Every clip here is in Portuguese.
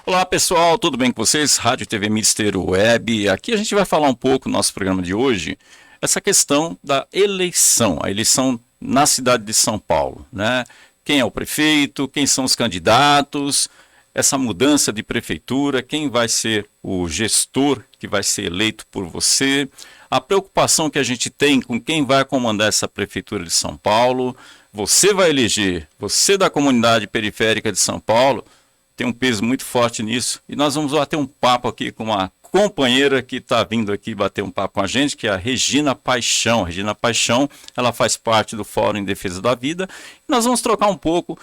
Olá pessoal, tudo bem com vocês? Rádio e TV Mister Web. Aqui a gente vai falar um pouco no nosso programa de hoje, essa questão da eleição, a eleição na cidade de São Paulo, né? Quem é o prefeito, quem são os candidatos, essa mudança de prefeitura, quem vai ser o gestor que vai ser eleito por você, a preocupação que a gente tem com quem vai comandar essa prefeitura de São Paulo. Você vai eleger, você da comunidade periférica de São Paulo, tem um peso muito forte nisso. E nós vamos bater um papo aqui com uma companheira que está vindo aqui bater um papo com a gente, que é a Regina Paixão. Regina Paixão, ela faz parte do Fórum em Defesa da Vida. E nós vamos trocar um pouco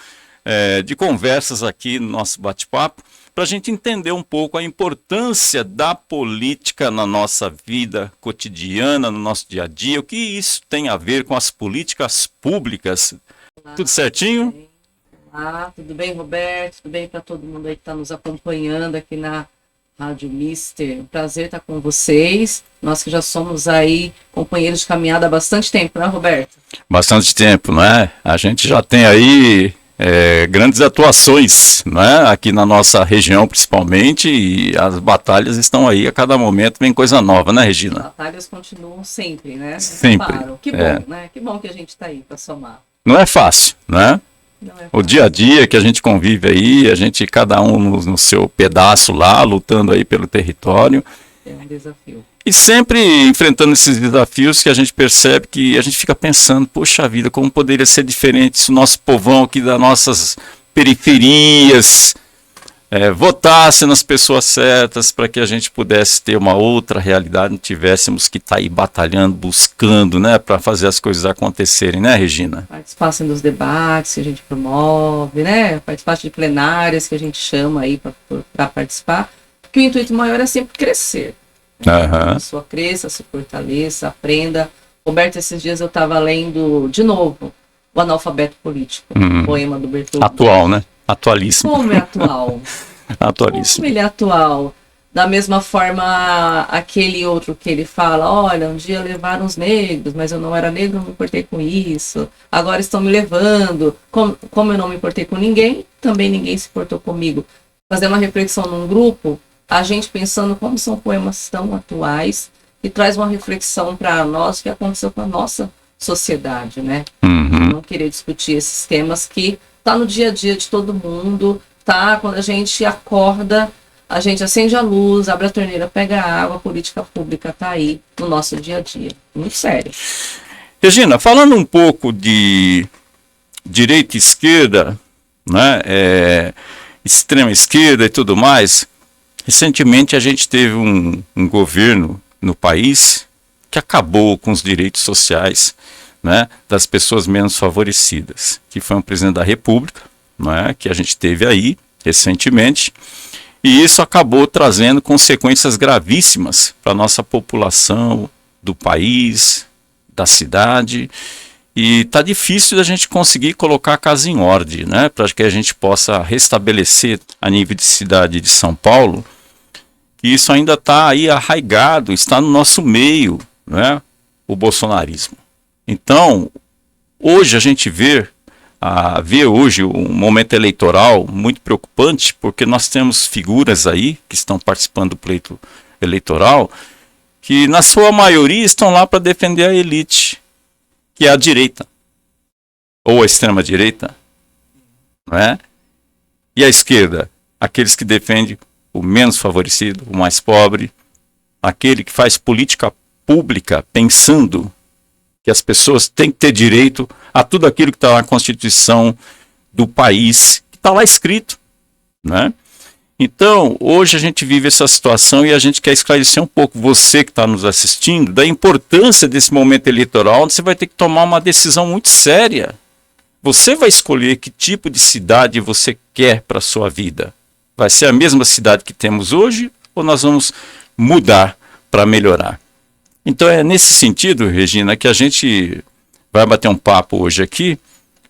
de conversas aqui no nosso bate-papo, para a gente entender um pouco a importância da política na nossa vida cotidiana, no nosso dia a dia, o que isso tem a ver com as políticas públicas. Olá, tudo certinho? tudo bem? Olá, tudo bem, Roberto? Tudo bem para todo mundo aí que está nos acompanhando aqui na Rádio Mister? Um prazer estar com vocês. Nós que já somos aí companheiros de caminhada há bastante tempo, né, Roberto? Bastante tempo, né? A gente já tem aí grandes atuações, né? Aqui na nossa região principalmente, e as batalhas estão aí a cada momento, vem coisa nova, né, Regina? As batalhas continuam sempre, né? Não Sempre. param. Que bom, né? Que bom que a gente está aí para somar. Não é fácil, né? Não é O fácil. dia a dia que a gente convive aí, a gente, cada um no seu pedaço lá, lutando aí pelo território, É um desafio. e sempre enfrentando esses desafios que a gente percebe que a gente fica pensando, poxa vida, como poderia ser diferente se o nosso povão aqui das nossas periferias votasse nas pessoas certas, para que a gente pudesse ter uma outra realidade, não tivéssemos que estar aí batalhando, buscando, né, para fazer as coisas acontecerem, né, Regina? Participassem dos debates que a gente promove, né? Participassem de plenárias que a gente chama aí para participar. Porque o intuito maior é sempre crescer. Aham. A pessoa cresça, se fortaleça, aprenda. Roberto, esses dias eu estava lendo de novo O Analfabeto Político, poema do Bertold. Atual, né? Atualíssimo. Como é atual? Atualíssimo. Como ele é atual? Da mesma forma, aquele outro que ele fala, olha, um dia levaram os negros, mas eu não era negro, não me importei com isso. Agora estão me levando. Como eu não me importei com ninguém, também ninguém se importou comigo. Fazer uma reflexão num grupo, a gente pensando como são poemas tão atuais, e traz uma reflexão para nós o que aconteceu com a nossa sociedade, né? Não querer discutir esses temas que tá no dia a dia de todo mundo, tá? Quando a gente acorda, a gente acende a luz, abre a torneira, pega a água, a política pública tá aí no nosso dia a dia. Muito sério. Regina, falando um pouco de direita e esquerda, né, extrema esquerda e tudo mais, recentemente a gente teve um governo no país que acabou com os direitos sociais, né, das pessoas menos favorecidas, que foi um presidente da República, né, que a gente teve aí recentemente, e isso acabou trazendo consequências gravíssimas para a nossa população do país, da cidade, e tá difícil da gente conseguir colocar a casa em ordem, né, para que a gente possa restabelecer a nível de cidade de São Paulo, que isso ainda está aí arraigado, está no nosso meio, né, o bolsonarismo. Então, hoje a gente vê hoje um momento eleitoral muito preocupante, porque nós temos figuras aí que estão participando do pleito eleitoral, que na sua maioria estão lá para defender a elite, que é a direita, ou a extrema-direita, não é? E a esquerda, aqueles que defendem o menos favorecido, o mais pobre, aquele que faz política pública pensando que as pessoas têm que ter direito a tudo aquilo que está na Constituição do país, que está lá escrito, né? Então, hoje a gente vive essa situação e a gente quer esclarecer um pouco, você que está nos assistindo, da importância desse momento eleitoral, onde você vai ter que tomar uma decisão muito séria. Você vai escolher que tipo de cidade você quer para a sua vida. Vai ser a mesma cidade que temos hoje ou nós vamos mudar para melhorar? Então é nesse sentido, Regina, que a gente vai bater um papo hoje aqui,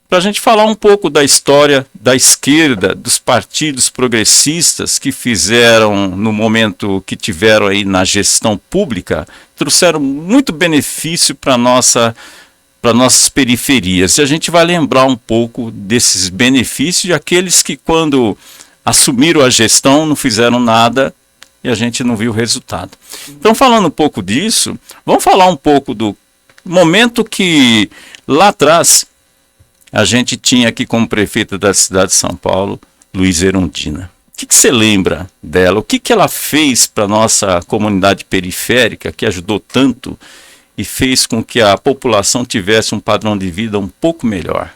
para a gente falar um pouco da história da esquerda, dos partidos progressistas que fizeram, no momento que tiveram aí na gestão pública, trouxeram muito benefício para nossas periferias. E a gente vai lembrar um pouco desses benefícios de aqueles que, quando assumiram a gestão, não fizeram nada e a gente não viu o resultado. Então, falando um pouco disso, vamos falar um pouco do momento que lá atrás a gente tinha aqui como prefeita da cidade de São Paulo, Luísa Erundina. O que você lembra dela? O que ela fez para a nossa comunidade periférica, que ajudou tanto e fez com que a população tivesse um padrão de vida um pouco melhor?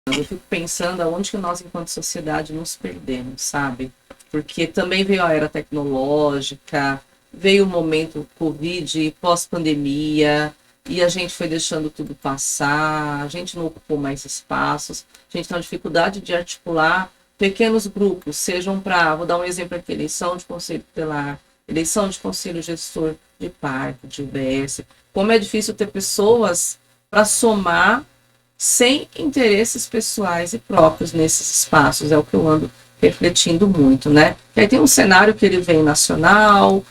Eu fico pensando aonde que nós, enquanto sociedade, nos perdemos, sabe? Porque também veio a era tecnológica, veio o momento Covid, pós-pandemia, e a gente foi deixando tudo passar, a gente não ocupou mais espaços, a gente tem uma dificuldade de articular pequenos grupos, sejam para, vou dar um exemplo aqui, eleição de conselho tutelar, eleição de conselho gestor de parque, de UBS, como é difícil ter pessoas para somar sem interesses pessoais e próprios nesses espaços, é o que eu ando refletindo muito, né? E aí tem um cenário que ele vem nacional,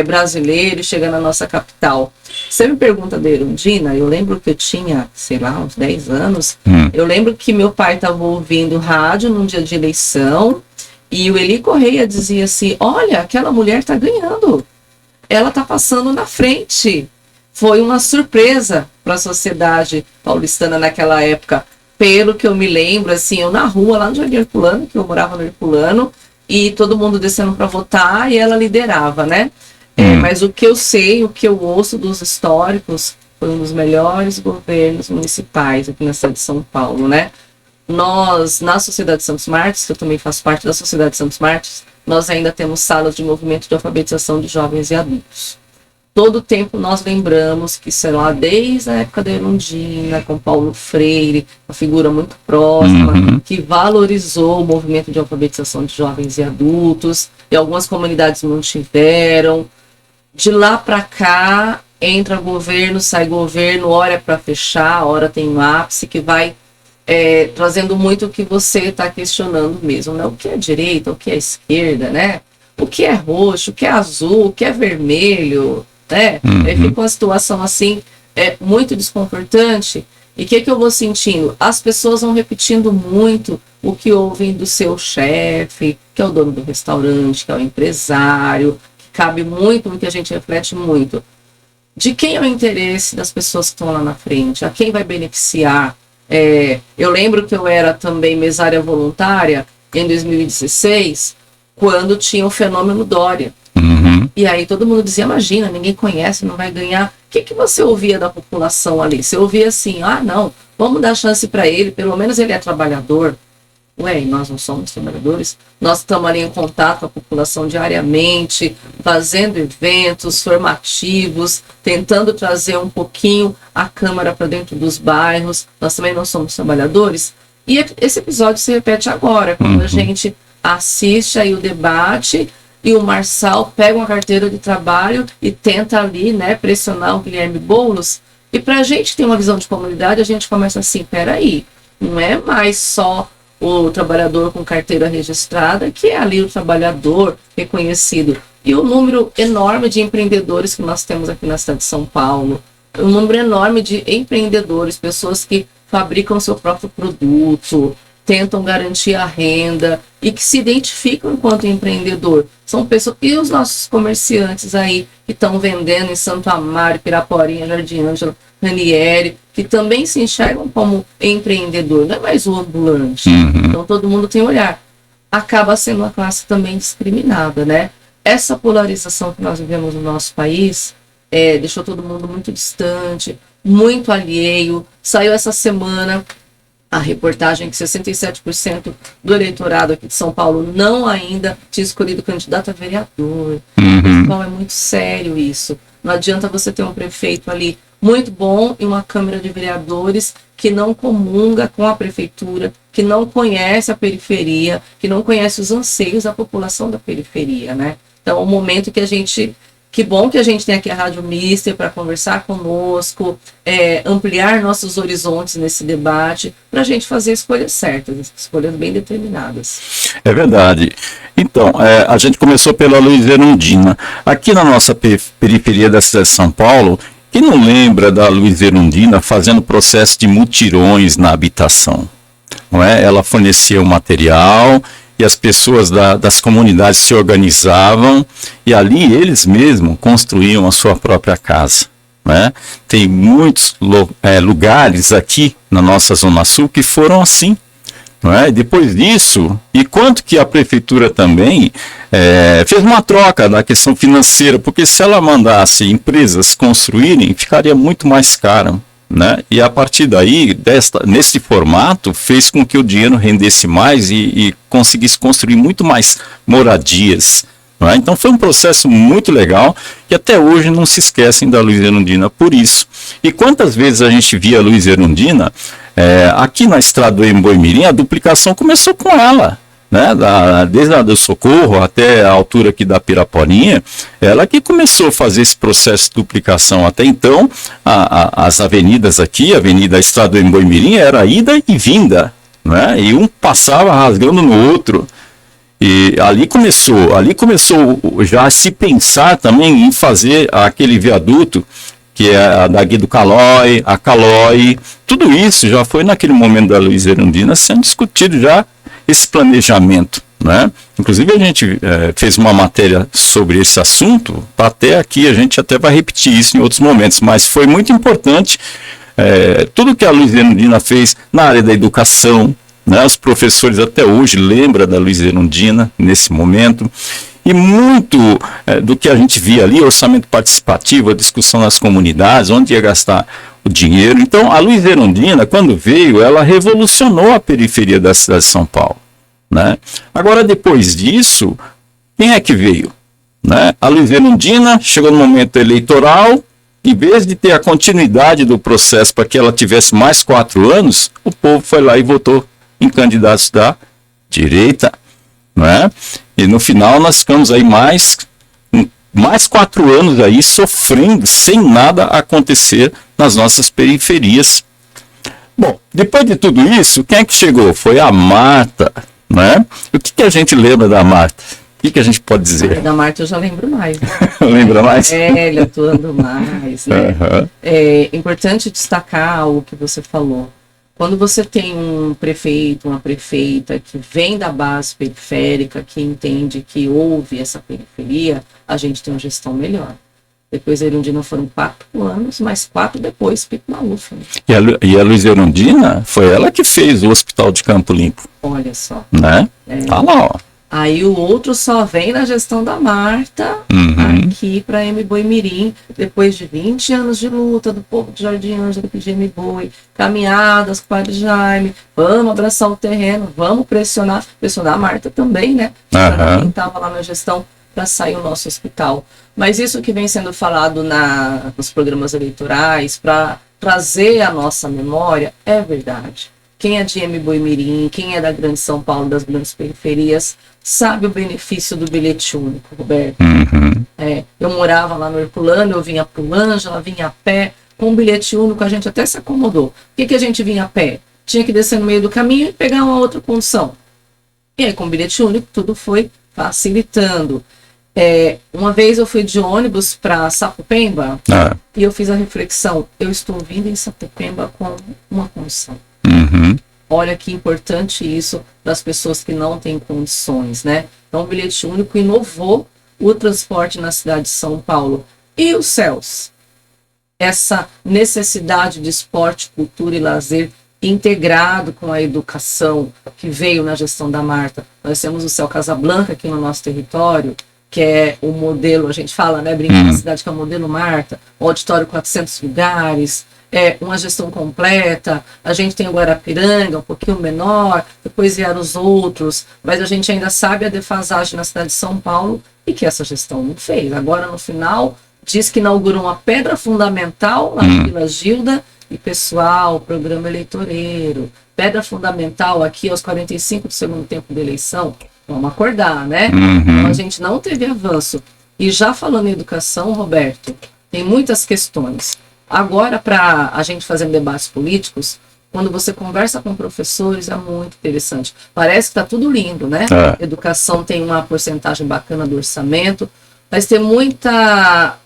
brasileiro, chega na nossa capital. Você me pergunta da Erundina, eu lembro que eu tinha, sei lá, uns 10 anos, eu lembro que meu pai estava ouvindo rádio num dia de eleição, e o Eli Correia dizia assim, olha, aquela mulher está ganhando, ela está passando na frente. Foi uma surpresa para a sociedade paulistana naquela época, pelo que eu me lembro, assim, eu na rua, lá no Jardim Herculano, que eu morava no Herculano, e todo mundo descendo para votar, e ela liderava, né? Mas o que eu sei, o que eu ouço dos históricos, foi um dos melhores governos municipais aqui na cidade de São Paulo, né? Nós, na Sociedade Santos Martins, que eu também faço parte da Sociedade Santos Martins, nós ainda temos salas de movimento de alfabetização de jovens e adultos. Todo tempo nós lembramos que, sei lá, desde a época da Erundina, com Paulo Freire, uma figura muito próxima, que valorizou o movimento de alfabetização de jovens e adultos, e algumas comunidades não tiveram. De lá para cá, entra governo, sai governo, hora é para fechar, hora tem um ápice, que vai trazendo muito o que você está questionando mesmo, né? O que é direita, o que é esquerda, né? O que é roxo, o que é azul, o que é vermelho, né? Aí fica uma situação assim, muito desconfortante. E o que eu vou sentindo? As pessoas vão repetindo muito o que ouvem do seu chefe, que é o dono do restaurante, que é o empresário, que cabe muito no que a gente reflete muito. De quem é o interesse das pessoas que estão lá na frente? A quem vai beneficiar? Eu lembro que eu era também mesária voluntária em 2016, quando tinha o fenômeno Dória. E aí todo mundo dizia, imagina, ninguém conhece, não vai ganhar. O que você ouvia da população ali? Você ouvia assim, não, vamos dar chance para ele, pelo menos ele é trabalhador. Ué, e nós não somos trabalhadores? Nós estamos ali em contato com a população diariamente, fazendo eventos formativos, tentando trazer um pouquinho a Câmara para dentro dos bairros. Nós também não somos trabalhadores. E esse episódio se repete agora, quando a gente assiste aí o debate e o Marçal pega uma carteira de trabalho e tenta ali, né, pressionar o Guilherme Boulos. E para a gente ter uma visão de comunidade, a gente começa assim, peraí, não é mais só o trabalhador com carteira registrada, que é ali o trabalhador reconhecido. E o número enorme de empreendedores que nós temos aqui na cidade de São Paulo, um número enorme de empreendedores, pessoas que fabricam seu próprio produto, tentam garantir a renda e que se identificam enquanto empreendedor. São pessoas, e os nossos comerciantes aí que estão vendendo em Santo Amaro, Piraporinha, Jardim Ângela, Ranieri, que também se enxergam como empreendedor, não é mais o ambulante. Então todo mundo tem olhar. Acaba sendo uma classe também discriminada, né? Essa polarização que nós vivemos no nosso país deixou todo mundo muito distante, muito alheio. Saiu essa semana a reportagem que 67% do eleitorado aqui de São Paulo não ainda tinha escolhido candidato a vereador. Então é muito sério isso. Não adianta você ter um prefeito ali muito bom e uma Câmara de Vereadores que não comunga com a prefeitura, que não conhece a periferia, que não conhece os anseios da população da periferia, né? Então é um momento que a gente... Que bom que a gente tem aqui a Rádio Mister para conversar conosco, ampliar nossos horizontes nesse debate, para a gente fazer escolhas certas, escolhas bem determinadas. É verdade. Então, a gente começou pela Luísa Erundina. Aqui na nossa periferia da cidade de São Paulo, quem não lembra da Luísa Erundina fazendo processo de mutirões na habitação? Não é? Ela fornecia o material e as pessoas das comunidades se organizavam e ali eles mesmos construíam a sua própria casa. Né? Tem muitos lugares aqui na nossa Zona Sul que foram assim. Não é? Depois disso, e quanto que a prefeitura também fez uma troca na questão financeira, porque se ela mandasse empresas construírem, ficaria muito mais caro. Né? E a partir daí, nesse formato, fez com que o dinheiro rendesse mais e conseguisse construir muito mais moradias. Não é? Então foi um processo muito legal que até hoje não se esquecem da Luiza Erundina por isso. E quantas vezes a gente via a Luiza Erundina aqui na estrada do Emboimirim, a duplicação começou com ela. Né, desde a do Socorro até a altura aqui da Piraporinha, ela que começou a fazer esse processo de duplicação. Até então, as avenidas aqui, a Avenida Estrada do Emboimirim, era ida e vinda, né, e um passava rasgando no outro. E ali começou já a se pensar também em fazer aquele viaduto, que é a da Guido Calói, a Calói, tudo isso já foi naquele momento da Luiza Erundina sendo discutido já, esse planejamento, né? Inclusive a gente fez uma matéria sobre esse assunto, até aqui a gente até vai repetir isso em outros momentos, mas foi muito importante tudo que a Luiza Erundina fez na área da educação, né? Os professores até hoje lembram da Luiza Erundina nesse momento, e muito do que a gente via ali, orçamento participativo, a discussão nas comunidades, onde ia gastar o dinheiro. Então, a Luiza Erundina, quando veio, ela revolucionou a periferia da cidade de São Paulo. Né? Agora, depois disso, quem é que veio? Né? A Luiza Erundina chegou no momento eleitoral, em vez de ter a continuidade do processo para que ela tivesse mais 4 anos, o povo foi lá e votou em candidatos da direita. Né? E no final nós ficamos aí mais 4 anos aí sofrendo, sem nada acontecer nas nossas periferias. Bom, depois de tudo isso, quem é que chegou? Foi a Marta, né? O que a gente lembra da Marta? O que a gente pode dizer? Da Marta eu já lembro mais. Né? Lembra mais? Velha, atuando mais. Né? Uhum. É importante destacar o que você falou. Quando você tem um prefeito, uma prefeita que vem da base periférica, que entende que houve essa periferia, a gente tem uma gestão melhor. Depois a Erundina foram 4 anos, mais 4 depois, Pico Maluf. Né? E a Luiza Erundina, foi ela que fez o Hospital de Campo Limpo. Olha só. Né? Tá lá, ó. Aí o outro só vem na gestão da Marta, aqui para Emboimirim, depois de 20 anos de luta do povo de Jardim Ângela, de Emboi, caminhadas com o Padre Jaime, vamos abraçar o terreno, vamos pressionar a Marta também, né? Para quem estava lá na gestão para sair o nosso hospital. Mas isso que vem sendo falado nos programas eleitorais, para trazer a nossa memória, é verdade. Quem é de Emboimirim, quem é da Grande São Paulo, das grandes periferias, sabe o benefício do bilhete único, Roberto. Eu morava lá no Herculano, eu vinha para o Ângela, vinha a pé. Com o bilhete único a gente até se acomodou. Por que a gente vinha a pé? Tinha que descer no meio do caminho e pegar uma outra condução. E aí com o bilhete único tudo foi facilitando. Uma vez eu fui de ônibus para Sapopemba e eu fiz a reflexão, eu estou vindo em Sapopemba com uma condução. Olha que importante isso para as pessoas que não têm condições, né? Então o bilhete único inovou o transporte na cidade de São Paulo. E os céus? Essa necessidade de esporte, cultura e lazer integrado com a educação que veio na gestão da Marta. Nós temos o Céu Casablanca aqui no nosso território, que é o modelo, a gente fala, né, brincando na cidade, que é o modelo Marta, o auditório 400 lugares, uma gestão completa. A gente tem o Guarapiranga, um pouquinho menor, depois vieram os outros, mas a gente ainda sabe a defasagem na cidade de São Paulo e que essa gestão não fez. Agora, no final, diz que inaugurou uma pedra fundamental na Vila Gilda e, pessoal, programa eleitoreiro. Pedra fundamental aqui aos 45 do segundo tempo da eleição. Vamos acordar, né? Então, a gente não teve avanço. E já falando em educação, Roberto, tem muitas questões. Agora, para a gente fazer debates políticos, quando você conversa com professores, é muito interessante. Parece que está tudo lindo, né? Educação tem uma porcentagem bacana do orçamento, mas tem muita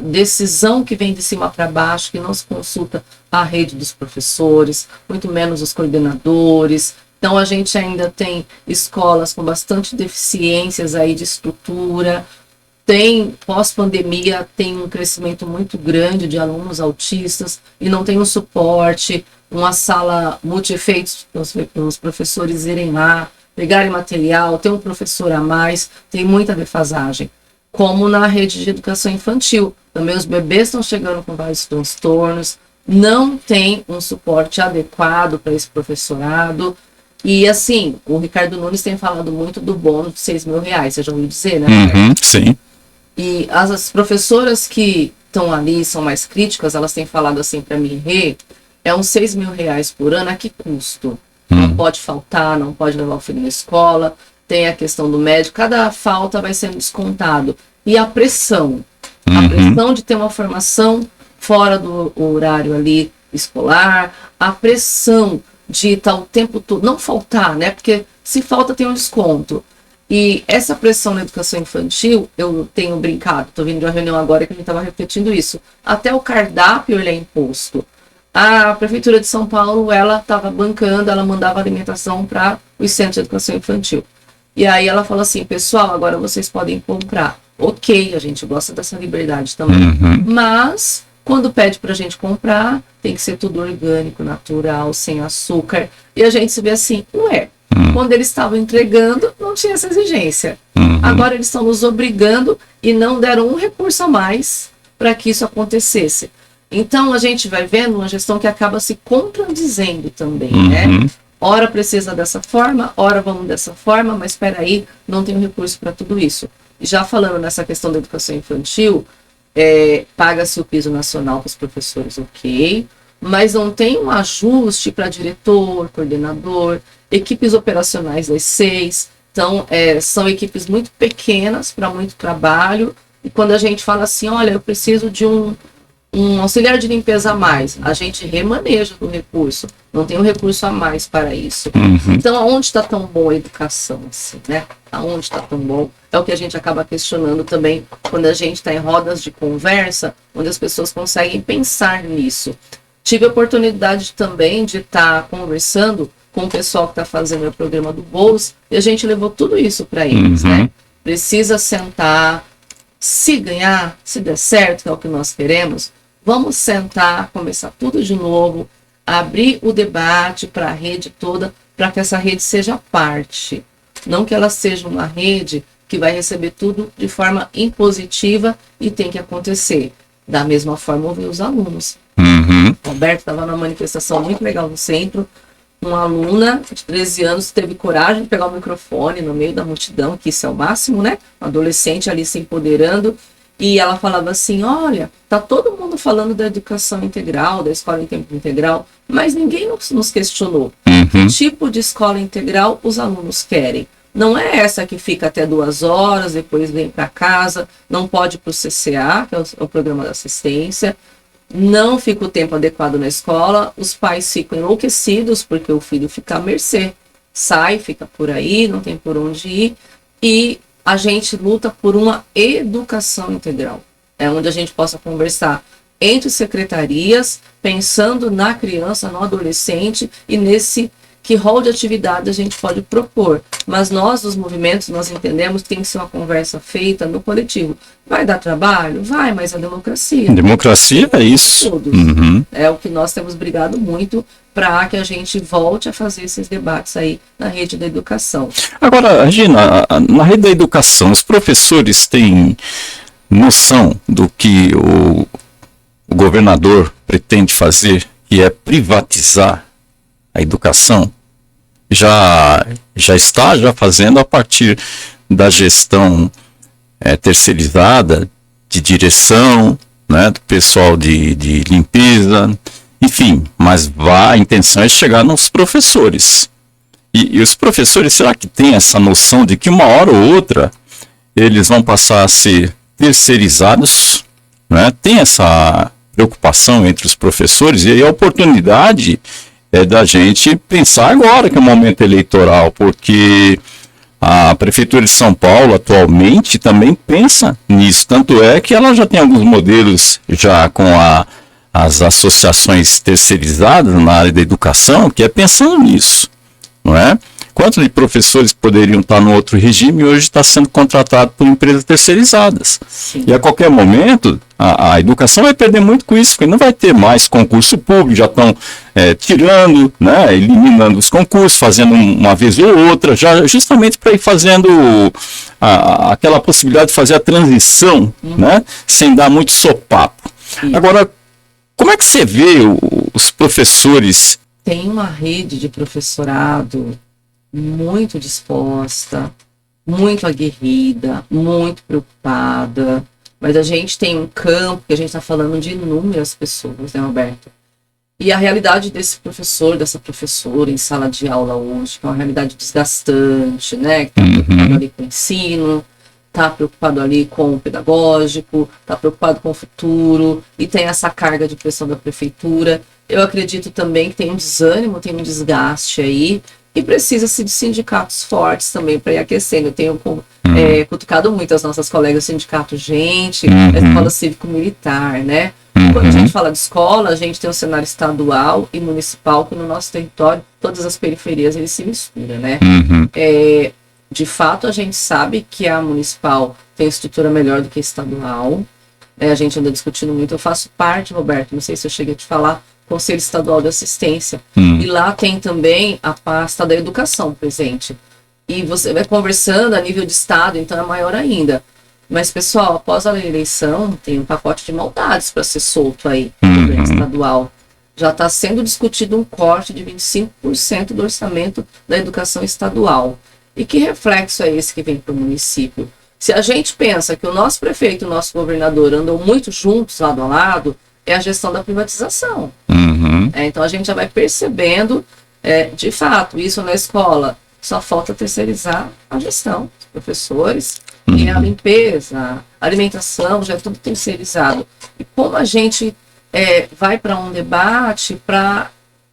decisão que vem de cima para baixo, que não se consulta a rede dos professores, muito menos os coordenadores. Então a gente ainda tem escolas com bastante deficiências aí de estrutura. Tem, pós-pandemia, tem um crescimento muito grande de alunos autistas e não tem um suporte, uma sala multi-efeitos para os professores irem lá, pegarem material, tem um professor a mais, tem muita defasagem. Como na rede de educação infantil, também os bebês estão chegando com vários transtornos, não tem um suporte adequado para esse professorado. E assim, o Ricardo Nunes tem falado muito do bônus de R$6.000, você já ouviu dizer, né? Sim. E as professoras que estão ali, são mais críticas, elas têm falado assim para mim, é uns R$6.000 por ano, a que custo? Não pode faltar, não pode levar o filho na escola, tem a questão do médico, cada falta vai sendo descontado. E a pressão de ter uma formação fora do horário ali escolar, a pressão de estar o tempo todo, não faltar, né? Porque se falta tem um desconto. E essa pressão na educação infantil, eu tenho brincado, estou vindo de uma reunião agora que a gente estava repetindo isso. Até o cardápio ele é imposto. A Prefeitura de São Paulo, ela estava bancando, ela mandava alimentação para os centros de educação infantil. E aí ela falou assim, pessoal, agora vocês podem comprar. Ok, a gente gosta dessa liberdade também. Mas, quando pede para a gente comprar, tem que ser tudo orgânico, natural, sem açúcar. E a gente se vê assim, ué, quando eles estavam entregando, não tinha essa exigência. Agora eles estão nos obrigando e não deram um recurso a mais para que isso acontecesse. Então a gente vai vendo uma gestão que acaba se contradizendo também, né? Ora precisa dessa forma, ora vamos dessa forma, mas espera aí, não tem recurso para tudo isso. E já falando nessa questão da educação infantil, paga-se o piso nacional para os professores, ok, mas não tem um ajuste para diretor, coordenador, equipes operacionais das 6, então são equipes muito pequenas para muito trabalho, e quando a gente fala assim, olha, eu preciso de um auxiliar de limpeza a mais, a gente remaneja do recurso, não tem um recurso a mais para isso. Então, aonde está tão boa a educação, assim, né? Aonde está tão bom? É o que a gente acaba questionando também quando a gente está em rodas de conversa, onde as pessoas conseguem pensar nisso. Tive a oportunidade também de estar conversando com o pessoal que está fazendo o programa do Boulos, e a gente levou tudo isso para eles, né? Precisa sentar, se ganhar, se der certo, que é o que nós queremos, vamos sentar, começar tudo de novo, abrir o debate para a rede toda, para que essa rede seja parte. Não que ela seja uma rede que vai receber tudo de forma impositiva e tem que acontecer. Da mesma forma, ouvir os alunos. O Roberto estava numa manifestação muito legal no centro, uma aluna de 13 anos teve coragem de pegar o microfone no meio da multidão, que isso é o máximo, né? Um adolescente ali se empoderando, e ela falava assim, olha, tá todo mundo falando da educação integral, da escola em tempo integral, mas ninguém nos questionou. Que tipo de escola integral os alunos querem? Não é essa que fica até 2 horas, depois vem para casa, não pode ir para o CCA, que é o programa da assistência, não fica o tempo adequado na escola, os pais ficam enlouquecidos porque o filho fica à mercê, sai, fica por aí, não tem por onde ir, e a gente luta por uma educação integral, onde a gente possa conversar entre secretarias, pensando na criança, no adolescente, e nesse que rol de atividade a gente pode propor. Mas nós, dos movimentos, nós entendemos que tem que ser uma conversa feita no coletivo. Vai dar trabalho? Vai, mas a democracia. Democracia é isso. Todos. É o que nós temos brigado muito para que a gente volte a fazer esses debates aí na rede da educação. Agora, Regina, na rede da educação, os professores têm noção do que o governador pretende fazer, que é privatizar a educação? Já está fazendo a partir da gestão terceirizada, de direção, né, do pessoal de limpeza, enfim, mas a intenção é chegar nos professores. E os professores, será que têm essa noção de que uma hora ou outra eles vão passar a ser terceirizados, né? Tem essa preocupação entre os professores, e aí a oportunidade é da gente pensar agora que é um momento eleitoral, porque a Prefeitura de São Paulo atualmente também pensa nisso, tanto é que ela já tem alguns modelos já com as associações terceirizadas na área da educação, que é pensando nisso, não é? Quantos de professores poderiam estar no outro regime e hoje está sendo contratado por empresas terceirizadas? Sim. E a qualquer momento, a educação vai perder muito com isso, porque não vai ter mais concurso público, já estão tirando, né, eliminando os concursos, fazendo uma vez ou outra, já justamente para ir fazendo aquela possibilidade de fazer a transição, né, sem dar muito sopapo. Agora, como é que você vê os professores? Tem uma rede de professorado muito disposta, muito aguerrida, muito preocupada, mas a gente tem um campo que a gente está falando de inúmeras pessoas, né, Roberto? E a realidade desse professor, dessa professora em sala de aula hoje, que é uma realidade desgastante, né? Que está preocupado ali com o ensino, está preocupado ali com o pedagógico, está preocupado com o futuro, e tem essa carga de pressão da prefeitura. Eu acredito também que tem um desânimo, tem um desgaste aí, e precisa-se de sindicatos fortes também para ir aquecendo. Eu tenho cutucado muito as nossas colegas do sindicato, da escola cívico-militar, né? Quando a gente fala de escola, a gente tem um cenário estadual e municipal, que no nosso território, todas as periferias, eles se misturam, né? De fato, a gente sabe que a municipal tem estrutura melhor do que a estadual. A gente anda discutindo muito. Eu faço parte, Roberto, não sei se eu cheguei a te falar, Conselho Estadual de Assistência. E lá tem também a pasta da educação presente. E você vai conversando a nível de estado, então é maior ainda. Mas, pessoal, após a eleição, tem um pacote de maldades para ser solto aí no governo estadual. Já está sendo discutido um corte de 25% do orçamento da educação estadual. E que reflexo é esse que vem para o município? Se a gente pensa que o nosso prefeito e o nosso governador andam muito juntos, lado a lado, é a gestão da privatização. Então a gente já vai percebendo, de fato, isso na escola. Só falta terceirizar a gestão, os professores, e a limpeza, a alimentação, já é tudo terceirizado. E como a gente vai para um debate para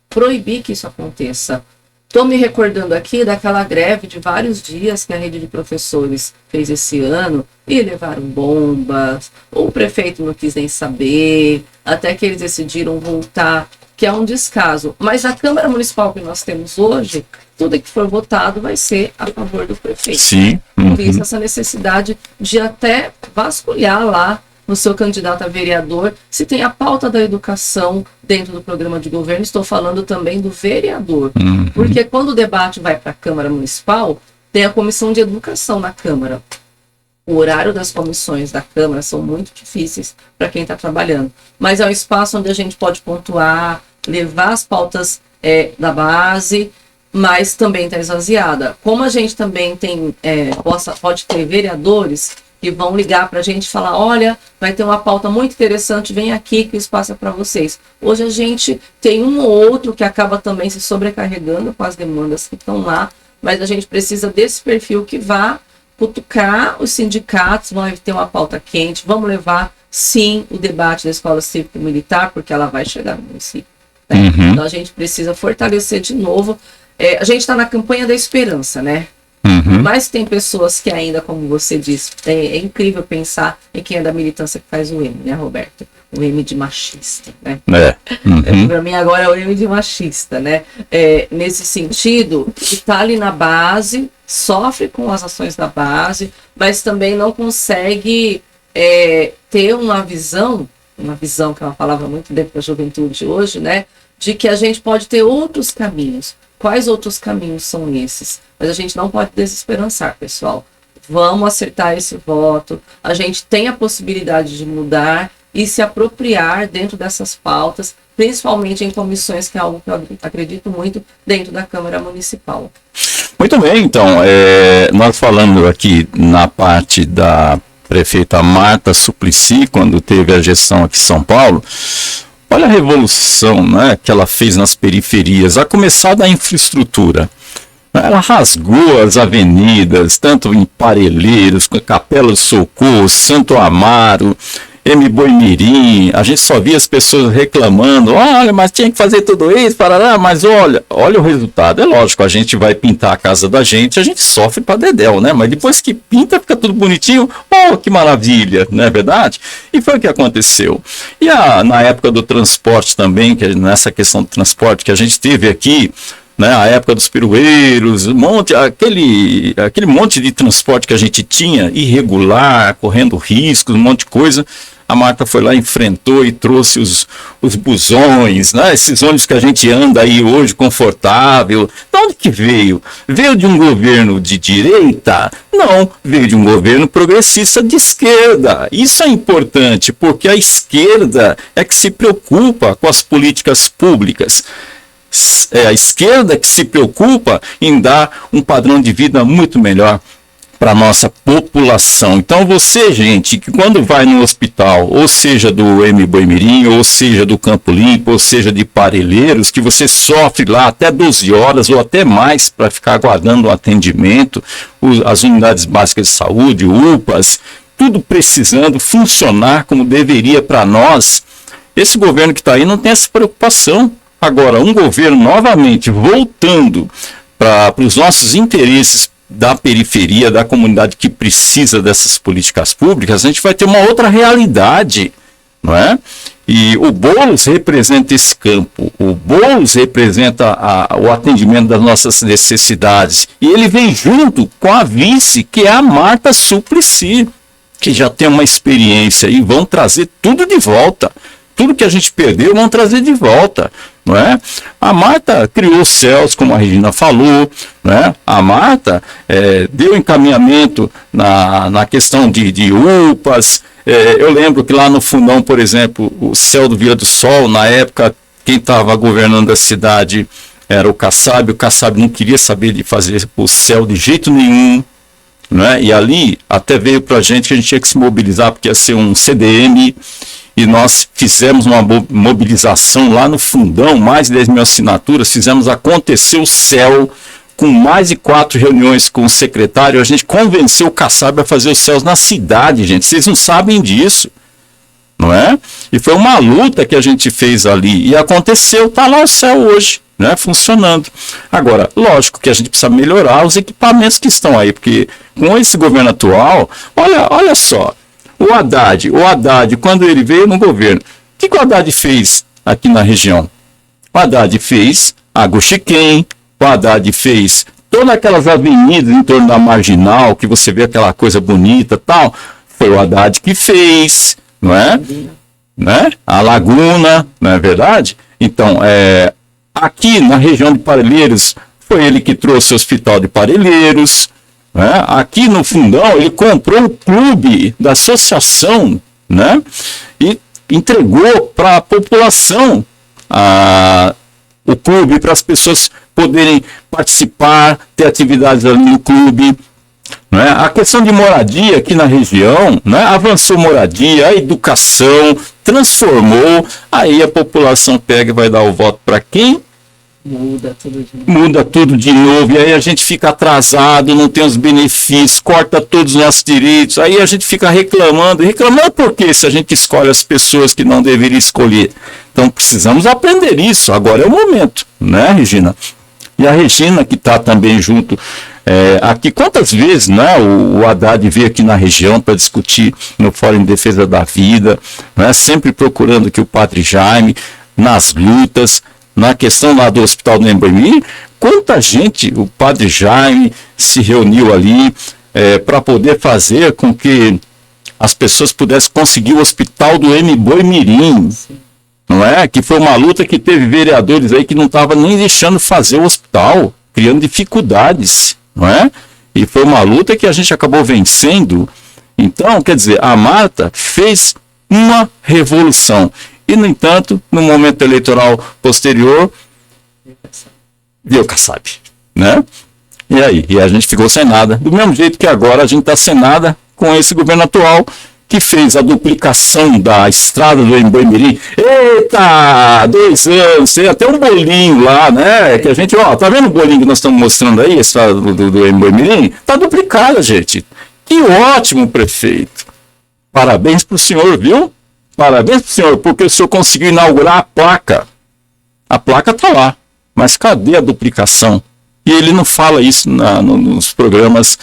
proibir que isso aconteça? Estou me recordando aqui daquela greve de vários dias que a rede de professores fez esse ano e levaram bombas, o prefeito não quis nem saber, até que eles decidiram voltar, que é um descaso. Mas a Câmara Municipal que nós temos hoje, tudo que for votado vai ser a favor do prefeito. Sim. Por isso essa necessidade de até vasculhar lá no seu candidato a vereador, se tem a pauta da educação dentro do programa de governo. Estou falando também do vereador, porque quando o debate vai para a Câmara Municipal, tem a comissão de educação na Câmara. O horário das comissões da Câmara são muito difíceis para quem está trabalhando, mas é um espaço onde a gente pode pontuar, levar as pautas da base, mas também está esvaziada. Como a gente também tem, pode ter vereadores que vão ligar para a gente e falar, olha, vai ter uma pauta muito interessante, vem aqui que o espaço é para vocês. Hoje a gente tem um ou outro que acaba também se sobrecarregando com as demandas que estão lá, mas a gente precisa desse perfil que vá cutucar os sindicatos, vão ter uma pauta quente, vamos levar, sim, o debate da escola cívico-militar, porque ela vai chegar no município. Né? Então a gente precisa fortalecer de novo. A gente está na campanha da esperança, né? Mas tem pessoas que ainda, como você disse, é incrível pensar em quem é da militância que faz o M, né, Roberto? O M de machista, né? Para mim agora é o M de machista, né? Nesse sentido, que está ali na base, sofre com as ações da base, mas também não consegue ter uma visão que é uma palavra muito dentro da juventude hoje, né? De que a gente pode ter outros caminhos. Quais outros caminhos são esses? Mas a gente não pode desesperançar, pessoal. Vamos acertar esse voto. A gente tem a possibilidade de mudar e se apropriar dentro dessas pautas, principalmente em comissões, que é algo que eu acredito muito, dentro da Câmara Municipal. Muito bem, então, nós falando aqui na parte da prefeita Marta Suplicy, quando teve a gestão aqui em São Paulo. Olha a revolução, né, que ela fez nas periferias, a começar da infraestrutura. Ela rasgou as avenidas, tanto em Parelheiros, Capela do Socorro, Santo Amaro, Boimirim. A gente só via as pessoas reclamando, olha, mas tinha que fazer tudo isso, parará, mas olha o resultado. É lógico, a gente vai pintar a casa da gente, a gente sofre pra dedéu, né? Mas depois que pinta, fica tudo bonitinho, oh, que maravilha, não é verdade? E foi o que aconteceu. E na época do transporte também, que nessa questão do transporte que a gente teve aqui, né, a época dos pirueiros, aquele monte de transporte que a gente tinha, irregular, correndo riscos, um monte de coisa. A Marta foi lá, enfrentou e trouxe os busões, né? Esses ônibus que a gente anda aí hoje confortável. De onde que veio? Veio de um governo de direita? Não, veio de um governo progressista de esquerda. Isso é importante, porque a esquerda é que se preocupa com as políticas públicas. É a esquerda que se preocupa em dar um padrão de vida muito melhor para a nossa população. Então você, gente, que quando vai no hospital, ou seja do Embu-Mirim, ou seja do Campo Limpo, ou seja de Parelheiros, que você sofre lá até 12 horas ou até mais para ficar aguardando um atendimento, as unidades básicas de saúde, UPAs, tudo precisando funcionar como deveria para nós, esse governo que está aí não tem essa preocupação. Agora, um governo novamente voltando para os nossos interesses da periferia, da comunidade que precisa dessas políticas públicas, a gente vai ter uma outra realidade, não é? E o Boulos representa esse campo, o Boulos representa o atendimento das nossas necessidades, e ele vem junto com a vice, que é a Marta Suplicy, que já tem uma experiência e vão trazer tudo de volta. Tudo que a gente perdeu, vão trazer de volta, não é? A Marta criou os céus, como a Regina falou, não é? A Marta deu encaminhamento na questão de UPAs. Eu lembro que lá no Fundão, por exemplo, o céu do Vila do Sol, na época, quem estava governando a cidade era o Kassab não queria saber de fazer o céu de jeito nenhum, não é? E ali até veio para a gente que a gente tinha que se mobilizar, porque ia ser um CDM, e nós fizemos uma mobilização lá no Fundão, mais de 10 mil assinaturas, fizemos acontecer o céu, com mais de 4 reuniões com o secretário, a gente convenceu o Kassab a fazer os céus na cidade, gente, vocês não sabem disso, não é? E foi uma luta que a gente fez ali, e aconteceu, está lá o céu hoje, né, funcionando. Agora, lógico que a gente precisa melhorar os equipamentos que estão aí, porque com esse governo atual, olha só, o Haddad, quando ele veio no governo, o que o Haddad fez aqui na região? O Haddad fez Água Chiquém, o Haddad fez todas aquelas avenidas em torno da Marginal, que você vê aquela coisa bonita e tal, foi o Haddad que fez, não é? Né? A Laguna, não é verdade? Então, aqui na região de Parelheiros, foi ele que trouxe o Hospital de Parelheiros. Aqui no Fundão ele comprou o clube da associação, né? E entregou para a população o clube, para as pessoas poderem participar, ter atividades ali no clube. Né? A questão de moradia aqui na região, né? Avançou moradia, a educação, transformou, aí a população pega e vai dar o voto para quem? Muda tudo de novo, e aí a gente fica atrasado, não tem os benefícios, corta todos os nossos direitos, aí a gente fica reclamando por quê? Se a gente escolhe as pessoas que não deveria escolher. Então precisamos aprender isso, agora é o momento, né, Regina? E a Regina que está também junto aqui, quantas vezes, né, o Haddad veio aqui na região para discutir no Fórum em Defesa da Vida, né, sempre procurando que o Padre Jaime, nas lutas, na questão lá do Hospital do Embu-Mirim, quanta gente, o Padre Jaime se reuniu ali para poder fazer com que as pessoas pudessem conseguir o Hospital do Embu-Mirim, não é? Que foi uma luta que teve vereadores aí que não estavam nem deixando fazer o hospital, criando dificuldades, não é? E foi uma luta que a gente acabou vencendo. Então, quer dizer, a Marta fez uma revolução. E, no entanto, no momento eleitoral posterior, veio o Kassab, né? E aí? E a gente ficou sem nada. Do mesmo jeito que agora a gente está sem nada com esse governo atual, que fez a duplicação da estrada do Embu-Mirim. Eita! 2 anos, tem até um bolinho lá, né? Que a gente, tá vendo o bolinho que nós estamos mostrando aí, a estrada do Embu-Mirim? Tá duplicada, gente. Que ótimo, prefeito. Parabéns pro senhor, viu? Parabéns pro senhor, porque o senhor conseguiu inaugurar a placa. A placa está lá, mas cadê a duplicação? E ele não fala isso nos programas.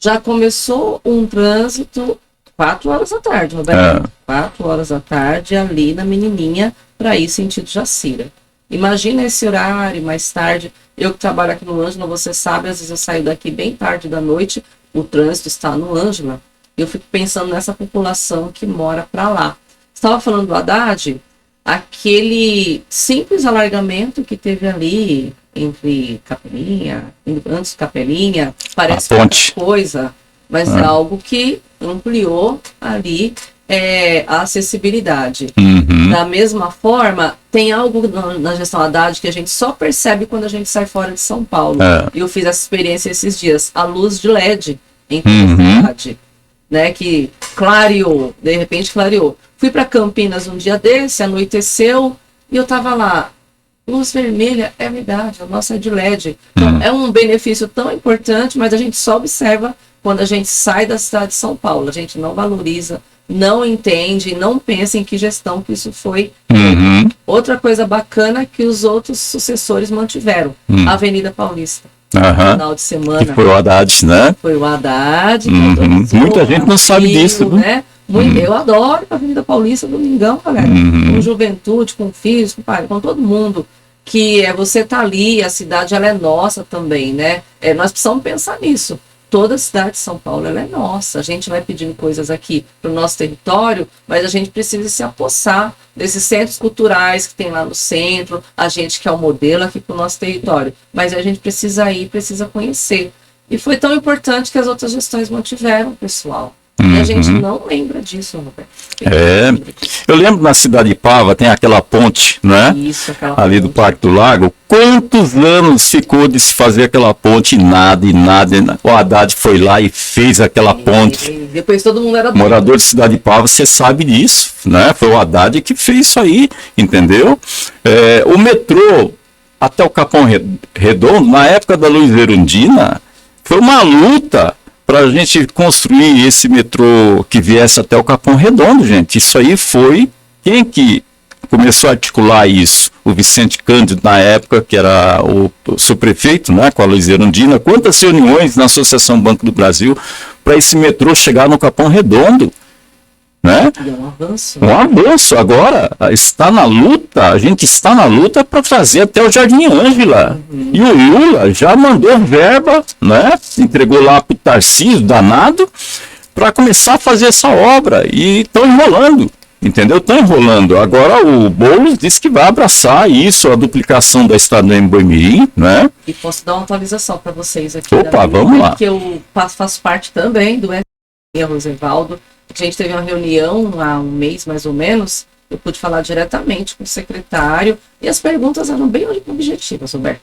Já começou um trânsito 4 horas da tarde, Roberto. 4 horas da tarde ali na Menininha, para ir sentido Jacira. Imagina esse horário, mais tarde. Eu que trabalho aqui no Ângela, você sabe, às vezes eu saio daqui bem tarde da noite, o trânsito está no Ângela. Eu fico pensando nessa população que mora para lá. Estava falando do Haddad, aquele simples alargamento que teve ali entre Capelinha, antes de Capelinha, parece outra coisa, mas é algo que ampliou ali a acessibilidade. Da mesma forma, tem algo na gestão Haddad que a gente só percebe quando a gente sai fora de São Paulo. Eu fiz essa experiência esses dias, a luz de LED em toda a cidade, né, que clareou, de repente clareou. Fui para Campinas um dia desse, anoiteceu, e eu tava lá, luz vermelha, é verdade, a nossa é de LED. Então, é um benefício tão importante, mas a gente só observa quando a gente sai da cidade de São Paulo. A gente não valoriza, não entende, não pensa em que gestão que isso foi. Outra coisa bacana que os outros sucessores mantiveram, a Avenida Paulista. No final de semana. Que foi o Haddad, né? Foi o Haddad. Muita gente não sabe disso, né? Eu adoro a Avenida Paulista, domingão, galera. Com juventude, com filhos, com pai, com todo mundo. Que você tá ali, a cidade ela é nossa também, né? Nós precisamos pensar nisso. Toda a cidade de São Paulo ela é nossa. A gente vai pedindo coisas aqui para o nosso território, mas a gente precisa se apossar desses centros culturais que tem lá no centro, a gente que é o modelo aqui para o nosso território. Mas a gente precisa ir, precisa conhecer. E foi tão importante que as outras gestões mantiveram, pessoal. E a gente não lembra disso, Roberto. Eu lembro na cidade de Pava, tem aquela ponte, né? Isso, aquela ali ponte. do Parque do Lago. Quantos anos ficou de se fazer aquela ponte e nada. O Haddad foi lá e fez aquela ponte. Depois todo mundo era morador de cidade de Pava, você sabe disso, né? Foi o Haddad que fez isso aí, entendeu? O metrô até o Capão Redondo, na época da Luiz Erundina, foi uma luta para a gente construir esse metrô que viesse até o Capão Redondo, gente. Isso aí foi quem que começou a articular isso? O Vicente Cândido, na época, que era o subprefeito, né, com a Luiz Erundina. Quantas reuniões na Associação Banco do Brasil para esse metrô chegar no Capão Redondo? Né? Um avanço. Um avanço. Agora está na luta, a gente está na luta para trazer até o Jardim Ângela. E o Lula já mandou verba, né? Entregou lá para o Tarcísio, danado, para começar a fazer essa obra. E estão enrolando, entendeu? Estão enrolando. Agora o Boulos disse que vai abraçar isso, a duplicação da estrada em Boimirim, né? E posso dar uma atualização para vocês aqui. Opa, vamos lá. Que eu faço parte também do Rosevaldo. A gente teve uma reunião há um mês, mais ou menos, eu pude falar diretamente com o secretário, e as perguntas eram bem objetivas, Roberto.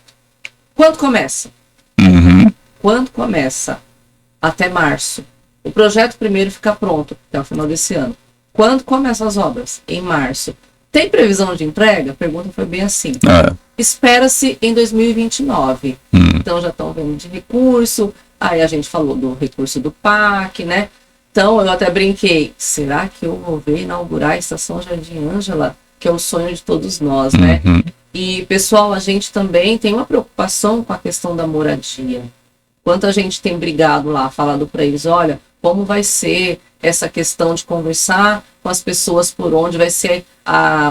Quando começa? Quando começa? Até março. O projeto primeiro fica pronto até o final desse ano. Quando começam as obras? Em março. Tem previsão de entrega? A pergunta foi bem assim. Espera-se em 2029. Então já estão vendo de recurso, aí a gente falou do recurso do PAC, né? Então, eu até brinquei, será que eu vou ver inaugurar a Estação Jardim Ângela? Que é o sonho de todos nós, né? E, pessoal, a gente também tem uma preocupação com a questão da moradia. Quanto a gente tem brigado lá, falado para eles, olha, como vai ser essa questão de conversar com as pessoas por onde vai ser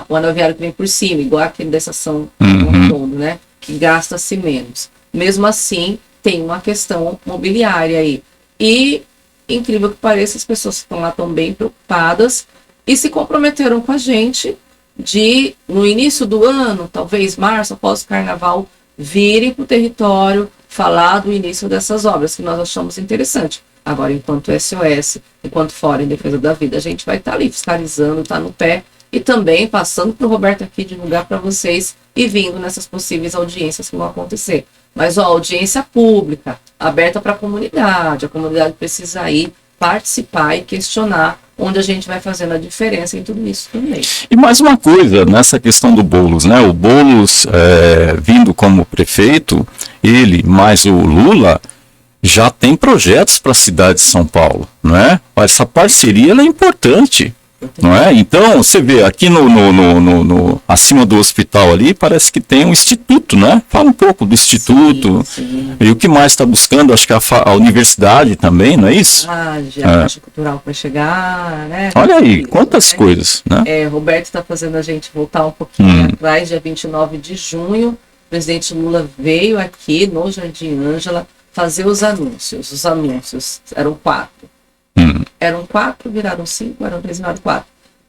o anaviário que vem por cima, igual aquele da Estação Redondo, né? Que gasta-se menos. Mesmo assim, tem uma questão mobiliária aí. E incrível que pareça, as pessoas que estão lá estão bem preocupadas e se comprometeram com a gente de, no início do ano, talvez março, após o carnaval, virem para o território falar do início dessas obras, que nós achamos interessante. Agora, enquanto SOS, enquanto Fora em Defesa da Vida, a gente vai estar ali fiscalizando, tá no pé, e também passando para o Roberto aqui divulgar para vocês e vindo nessas possíveis audiências que vão acontecer. Mas a audiência pública, aberta para a comunidade precisa ir participar e questionar onde a gente vai fazendo a diferença em tudo isso também. E mais uma coisa, nessa questão do Boulos, né? O Boulos, vindo como prefeito, ele mais o Lula, já tem projetos para a cidade de São Paulo, não é? Essa parceria ela é importante. não é? Então, você vê, aqui acima do hospital ali, parece que tem um instituto, né? Fala um pouco do instituto. Sim. E o que mais está buscando? Acho que a universidade também, não é isso? A Caixa Cultural que vai chegar, né? Olha aí, Isso, quantas né? coisas, né? Roberto está fazendo a gente voltar um pouquinho atrás, dia 29 de junho. O presidente Lula veio aqui no Jardim Ângela fazer os anúncios. Os anúncios eram 4. Eram 4, viraram 5, eram 3, viraram 4.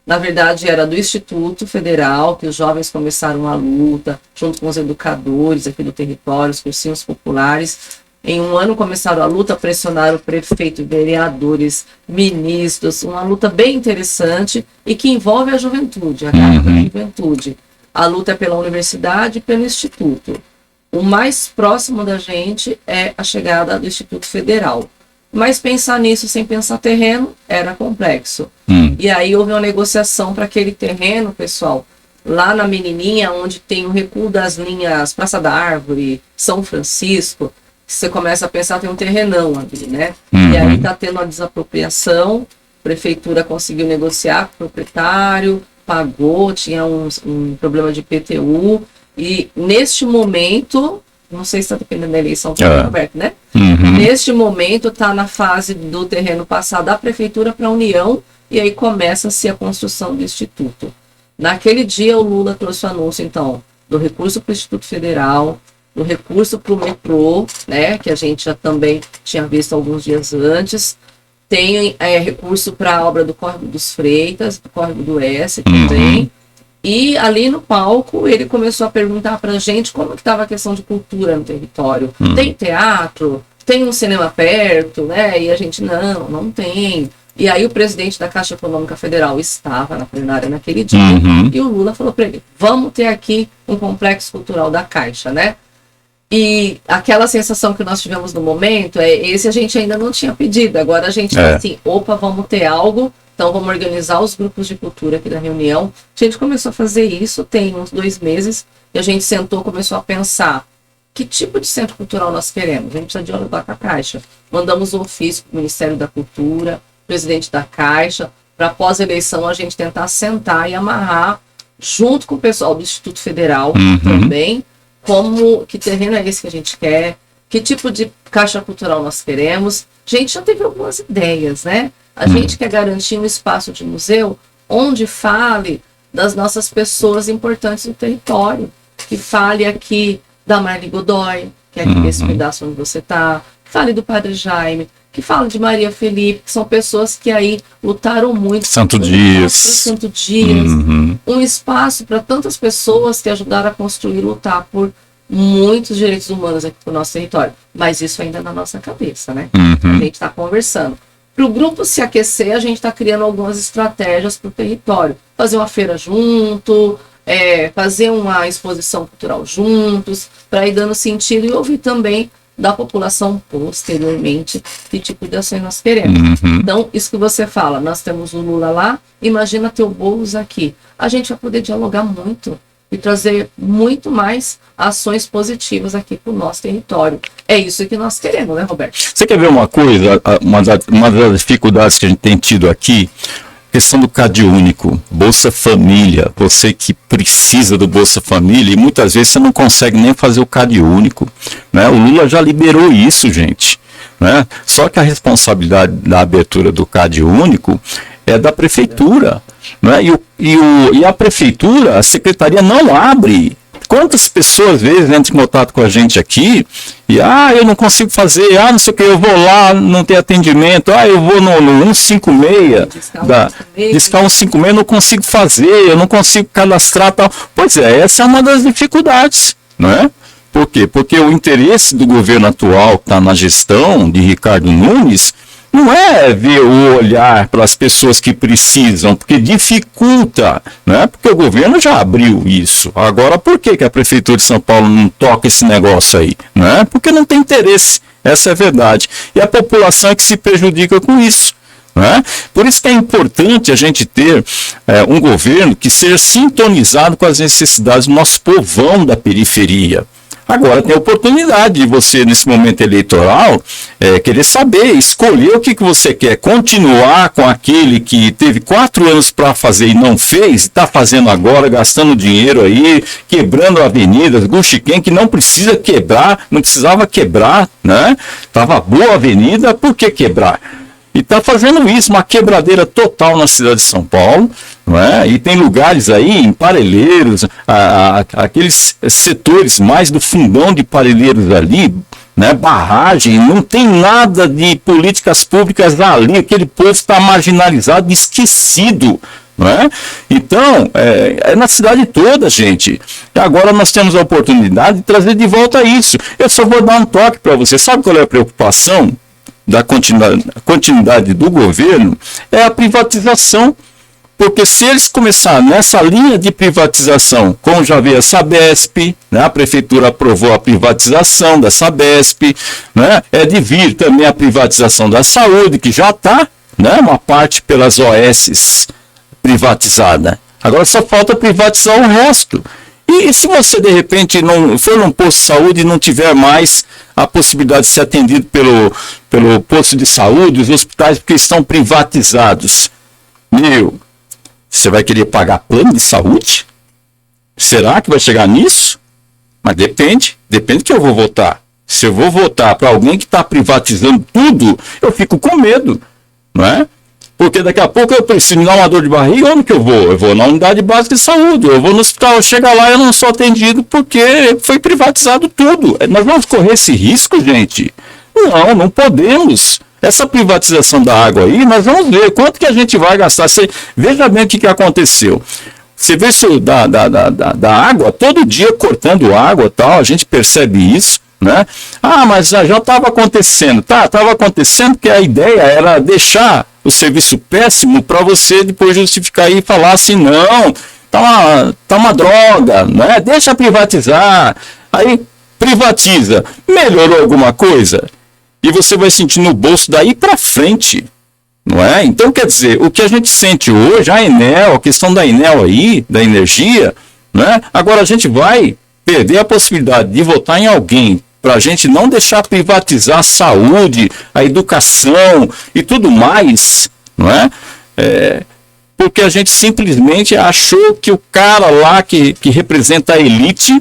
Na verdade, era do Instituto Federal, que os jovens começaram a luta, junto com os educadores aqui do território, os cursinhos populares. Em um ano começaram a luta, pressionaram o prefeito, vereadores, ministros, uma luta bem interessante e que envolve a juventude, a carta da juventude. A luta é pela universidade e pelo Instituto. O mais próximo da gente é a chegada do Instituto Federal. Mas pensar nisso sem pensar terreno era complexo. E aí houve uma negociação para aquele terreno, pessoal, lá na Menininha, onde tem o recuo das linhas Praça da Árvore, São Francisco. Você começa a pensar, tem um terrenão ali, né? E aí está tendo a desapropriação, a prefeitura conseguiu negociar com o proprietário, pagou, tinha um problema de PTU. E neste momento, não sei se está dependendo da eleição, Roberto, né? Neste momento está na fase do terreno passar da prefeitura para a União e aí começa-se a construção do Instituto. Naquele dia o Lula trouxe o anúncio, então, do recurso para o Instituto Federal, do recurso para o metrô, né, que a gente já também tinha visto alguns dias antes, tem recurso para a obra do Córrego dos Freitas, do Córrego do Oeste também. E ali no palco ele começou a perguntar para a gente como que estava a questão de cultura no território. Tem teatro? Tem um cinema perto? Né? E a gente, não tem. E aí o presidente da Caixa Econômica Federal estava na plenária naquele dia e o Lula falou para ele, vamos ter aqui um complexo cultural da Caixa, né? E aquela sensação que nós tivemos no momento, esse a gente ainda não tinha pedido, agora a gente tá assim, opa, vamos ter algo. Então, vamos organizar os grupos de cultura aqui da reunião. A gente começou a fazer isso, tem uns 2 meses, e a gente sentou, começou a pensar que tipo de centro cultural nós queremos. A gente precisa dialogar com a Caixa. Mandamos um ofício para o Ministério da Cultura, presidente da Caixa, para pós-eleição a gente tentar sentar e amarrar, junto com o pessoal do Instituto Federal também, que terreno é esse que a gente quer, que tipo de caixa cultural nós queremos. A gente já teve algumas ideias, né? A gente quer garantir um espaço de museu onde fale das nossas pessoas importantes no território. Que fale aqui da Marli Godoy, que é aqui esse pedaço onde você está. Que fale do Padre Jaime. Que fale de Maria Felipe, que são pessoas que aí lutaram muito. Santo Dias. Santo Dias. Um espaço para tantas pessoas que ajudaram a construir e lutar por muitos direitos humanos aqui no nosso território. Mas isso ainda é na nossa cabeça, né? A gente está conversando. Para o grupo se aquecer, a gente está criando algumas estratégias para o território. Fazer uma feira junto, fazer uma exposição cultural juntos, para ir dando sentido e ouvir também da população posteriormente que tipo de ações nós queremos. Então, isso que você fala, nós temos o Lula lá, imagina ter o Boulos aqui. A gente vai poder dialogar muito e trazer muito mais ações positivas aqui para o nosso território. É isso que nós queremos, né, Roberto? Você quer ver uma coisa? Uma das dificuldades que a gente tem tido aqui, questão do CAD único, Bolsa Família. Você que precisa do Bolsa Família, e muitas vezes você não consegue nem fazer o CAD único, né? O Lula já liberou isso, gente, né? Só que a responsabilidade da abertura do CAD único é da prefeitura, né? E a prefeitura, a secretaria não abre. Quantas pessoas às vezes entram em contato com a gente aqui e eu não consigo fazer, não sei o que, eu vou lá, não tem atendimento, eu vou no 156, discar 156, não consigo fazer, eu não consigo cadastrar tal. Pois essa é uma das dificuldades, não é? Por quê? Porque o interesse do governo atual que está na gestão de Ricardo Nunes não é ver o olhar para as pessoas que precisam, porque dificulta, né? Porque o governo já abriu isso. Agora, por que a Prefeitura de São Paulo não toca esse negócio aí? Né? Porque não tem interesse, essa é a verdade. E a população é que se prejudica com isso. Né? Por isso que é importante a gente ter um governo que seja sintonizado com as necessidades do nosso povão da periferia. Agora tem a oportunidade de você, nesse momento eleitoral, querer saber, escolher o que você quer. Continuar com aquele que teve 4 anos para fazer e não fez, está fazendo agora, gastando dinheiro aí, quebrando avenidas, Guxiquem, que não precisa quebrar, não precisava quebrar, né? Estava boa a avenida, por que quebrar? E está fazendo isso, uma quebradeira total na cidade de São Paulo, não é? E tem lugares aí, em Parelheiros, aqueles setores mais do fundão de Parelheiros ali, né? Barragem, não tem nada de políticas públicas ali, aquele povo está marginalizado, esquecido. Não é? Então, é na cidade toda, gente. E agora nós temos a oportunidade de trazer de volta isso. Eu só vou dar um toque para você. Sabe qual é a preocupação da continuidade do governo? É a privatização. Porque se eles começarem nessa linha de privatização, como já veio a Sabesp, né, a prefeitura aprovou a privatização da Sabesp, né, é de vir também a privatização da saúde, que já está, né, uma parte pelas OSs privatizada. Agora só falta privatizar o resto. E se você, de repente, não for num posto de saúde e não tiver mais a possibilidade de ser atendido pelo posto de saúde, os hospitais, porque estão privatizados, você vai querer pagar plano de saúde? Será que vai chegar nisso? Mas depende que eu vou votar. Se eu vou votar para alguém que está privatizando tudo, eu fico com medo, não é? Porque daqui a pouco eu preciso me dar uma dor de barriga, onde que eu vou? Eu vou na unidade básica de saúde, eu vou no hospital, chega lá e eu não sou atendido porque foi privatizado tudo. Nós vamos correr esse risco, gente? Não podemos. Essa privatização da água aí, nós vamos ver quanto que a gente vai gastar. Veja bem o que aconteceu. Você vê isso da água, todo dia cortando água e tal, a gente percebe isso, né? Mas já estava acontecendo. Estava acontecendo porque a ideia era deixar o serviço péssimo para você depois justificar e falar assim, não, tá uma droga, né? Deixa privatizar. Aí privatiza. Melhorou alguma coisa? E você vai sentir no bolso daí para frente, não é? Então, quer dizer, o que a gente sente hoje, a Enel, a questão da Enel aí, da energia, né? Agora a gente vai perder a possibilidade de votar em alguém para a gente não deixar privatizar a saúde, a educação e tudo mais, não é? Porque a gente simplesmente achou que o cara lá que representa a elite,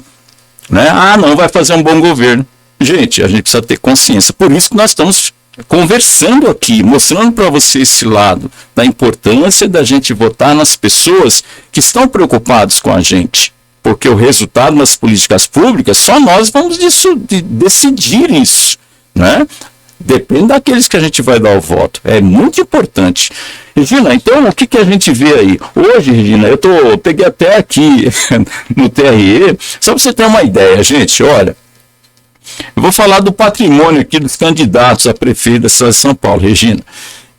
né? Não vai fazer um bom governo. Gente, a gente precisa ter consciência. Por isso que nós estamos conversando aqui, mostrando para você esse lado da importância da gente votar nas pessoas que estão preocupadas com a gente. Porque o resultado nas políticas públicas, só nós vamos decidir isso, né? Depende daqueles que a gente vai dar o voto. É muito importante. Regina, então o que a gente vê aí? Hoje, Regina, eu peguei até aqui no TRE, só para você ter uma ideia, gente, olha. Eu vou falar do patrimônio aqui dos candidatos a prefeito da cidade de São Paulo, Regina. O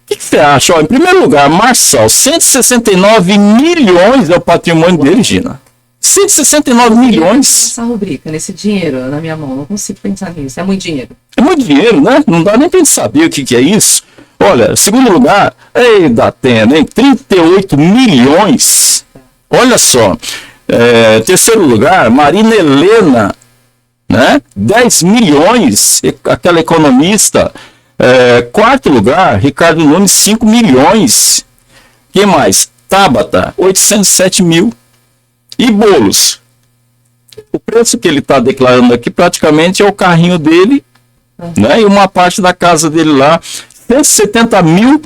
que você acha? Em primeiro lugar, Marçal, 169 milhões é o patrimônio dele, Regina. 169 milhões. Essa rubrica, nesse dinheiro na minha mão, não consigo pensar nisso. É muito dinheiro. É muito dinheiro, né? Não dá nem para gente saber o que é isso. Olha, segundo lugar, da Atena, 38 milhões. Olha só. Terceiro lugar, Marina Helena, né? 10 milhões, aquela economista. Quarto lugar, Ricardo Nunes, 5 milhões. Quem mais? Tabata, 807 mil. E Boulos? O preço que ele está declarando aqui praticamente é o carrinho dele, né? E uma parte da casa dele lá, 170 mil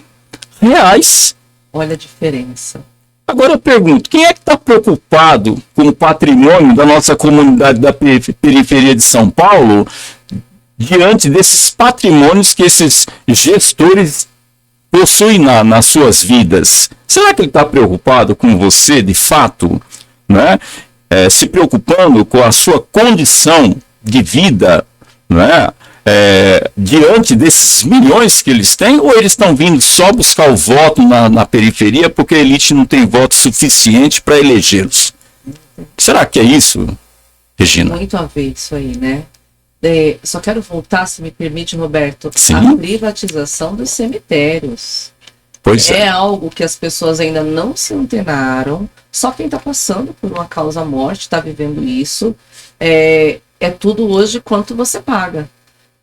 reais. Olha a diferença. Agora eu pergunto, quem é que está preocupado com o patrimônio da nossa comunidade da periferia de São Paulo diante desses patrimônios que esses gestores possuem nas suas vidas? Será que ele está preocupado com você de fato, né? Se preocupando com a sua condição de vida, né? Diante desses milhões que eles têm, ou eles estão vindo só buscar o voto na periferia porque a elite não tem voto suficiente para elegê-los? Será que é isso, Regina? Muito a ver isso aí, né? Só quero voltar, se me permite, Roberto, Sim. a privatização dos cemitérios. Pois é algo que as pessoas ainda não se antenaram. Só quem está passando por uma causa morte está vivendo isso. É tudo hoje quanto você paga.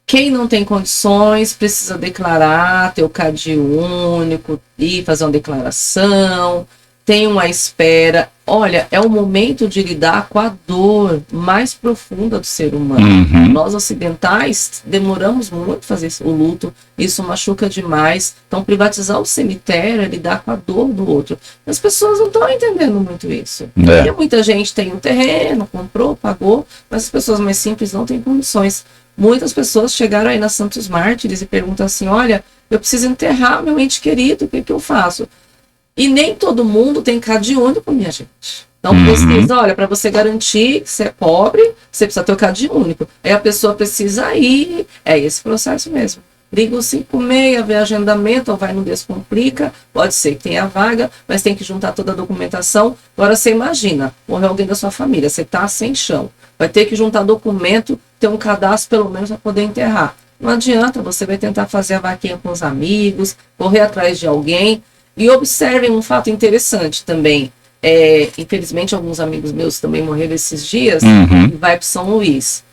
Quem não tem condições precisa declarar, ter o CAD único, ir fazer uma declaração, tem uma espera. Olha, é o momento de lidar com a dor mais profunda do ser humano. Uhum. Nós ocidentais demoramos muito a fazer o luto, isso machuca demais. Então, privatizar o cemitério é lidar com a dor do outro. As pessoas não estão entendendo muito isso. É. E muita gente tem um terreno, comprou, pagou, mas as pessoas mais simples não têm condições. Muitas pessoas chegaram aí na Santos Mártires e perguntam assim, olha, eu preciso enterrar meu ente querido, o que eu faço? E nem todo mundo tem CAD único, minha gente. Então precisa, olha, para você garantir que você é pobre, você precisa ter o CAD único. Aí a pessoa precisa ir, é esse processo mesmo. Liga o 56, vê agendamento, ou vai no Descomplica, pode ser que tenha vaga, mas tem que juntar toda a documentação. Agora você imagina, morreu alguém da sua família, você está sem chão, vai ter que juntar documento, ter um cadastro pelo menos para poder enterrar. Não adianta, você vai tentar fazer a vaquinha com os amigos, correr atrás de alguém. E observem um fato interessante também. Infelizmente, alguns amigos meus também morreram esses dias. Uhum. E vai para São Luís.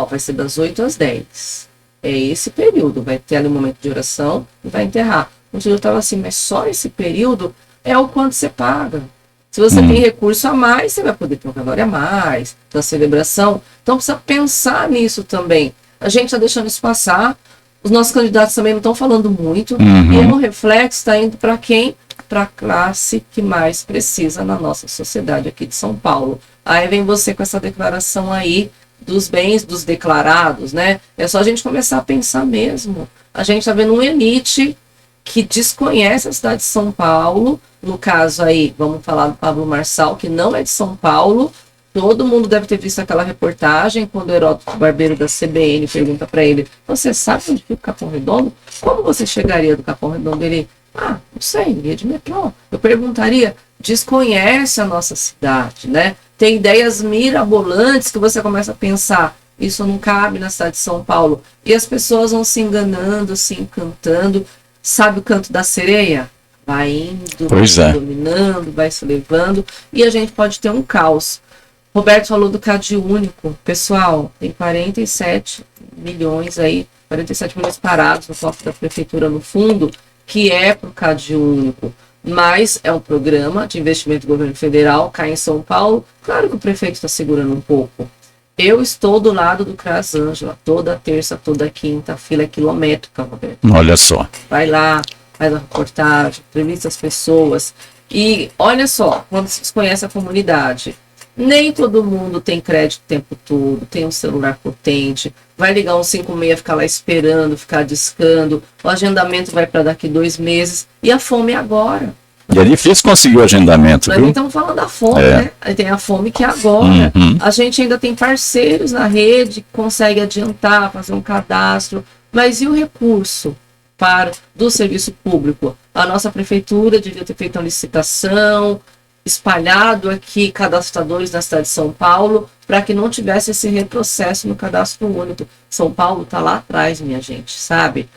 Vai ser das 8 às 10. É esse período. Vai ter ali um momento de oração e vai enterrar. O senhor estava assim, mas só esse período é o quanto você paga. Se você tem recurso a mais, você vai poder ter um velório a mais, da celebração. Então, precisa pensar nisso também. A gente está deixando isso passar. Os nossos candidatos também não estão falando muito. E o reflexo está indo para quem? Para a classe que mais precisa na nossa sociedade aqui de São Paulo. Aí vem você com essa declaração aí dos bens dos declarados, né? É só a gente começar a pensar mesmo. A gente está vendo uma elite que desconhece a cidade de São Paulo. No caso aí, vamos falar do Pablo Marçal, que não é de São Paulo. Todo mundo deve ter visto aquela reportagem quando o Heródoto Barbeiro da CBN pergunta para ele, você sabe onde fica o Capão Redondo? Como você chegaria do Capão Redondo? Ele, não sei, iria de metrô. Eu perguntaria, desconhece a nossa cidade, né? Tem ideias mirabolantes que você começa a pensar, isso não cabe na cidade de São Paulo. E as pessoas vão se enganando, se encantando. Sabe o canto da sereia? Vai indo, vai se dominando, vai se levando, e a gente pode ter um caos. Roberto falou do CAD único. Pessoal, tem 47 milhões aí, 47 milhões parados no cofre da prefeitura no fundo, que é para o CAD único. Mas é um programa de investimento do governo federal, cai em São Paulo. Claro que o prefeito está segurando um pouco. Eu estou do lado do CRAS Ângela, toda terça, toda quinta, a fila é quilométrica, Roberto. Olha só. Vai lá, faz a reportagem, entrevista as pessoas. E olha só, quando se conhece a comunidade, nem todo mundo tem crédito o tempo todo, tem um celular potente, vai ligar um 56, ficar lá esperando, ficar discando, o agendamento vai para daqui 2 meses, e a fome é agora. E é difícil conseguir o agendamento, Nós viu? nem estamos falando da fome, né? Aí tem a fome que é agora. A gente ainda tem parceiros na rede que consegue adiantar, fazer um cadastro, mas e o recurso do serviço público? A nossa prefeitura devia ter feito uma licitação, espalhado aqui cadastradores na cidade de São Paulo, para que não tivesse esse retrocesso no cadastro único. São Paulo está lá atrás, minha gente, sabe?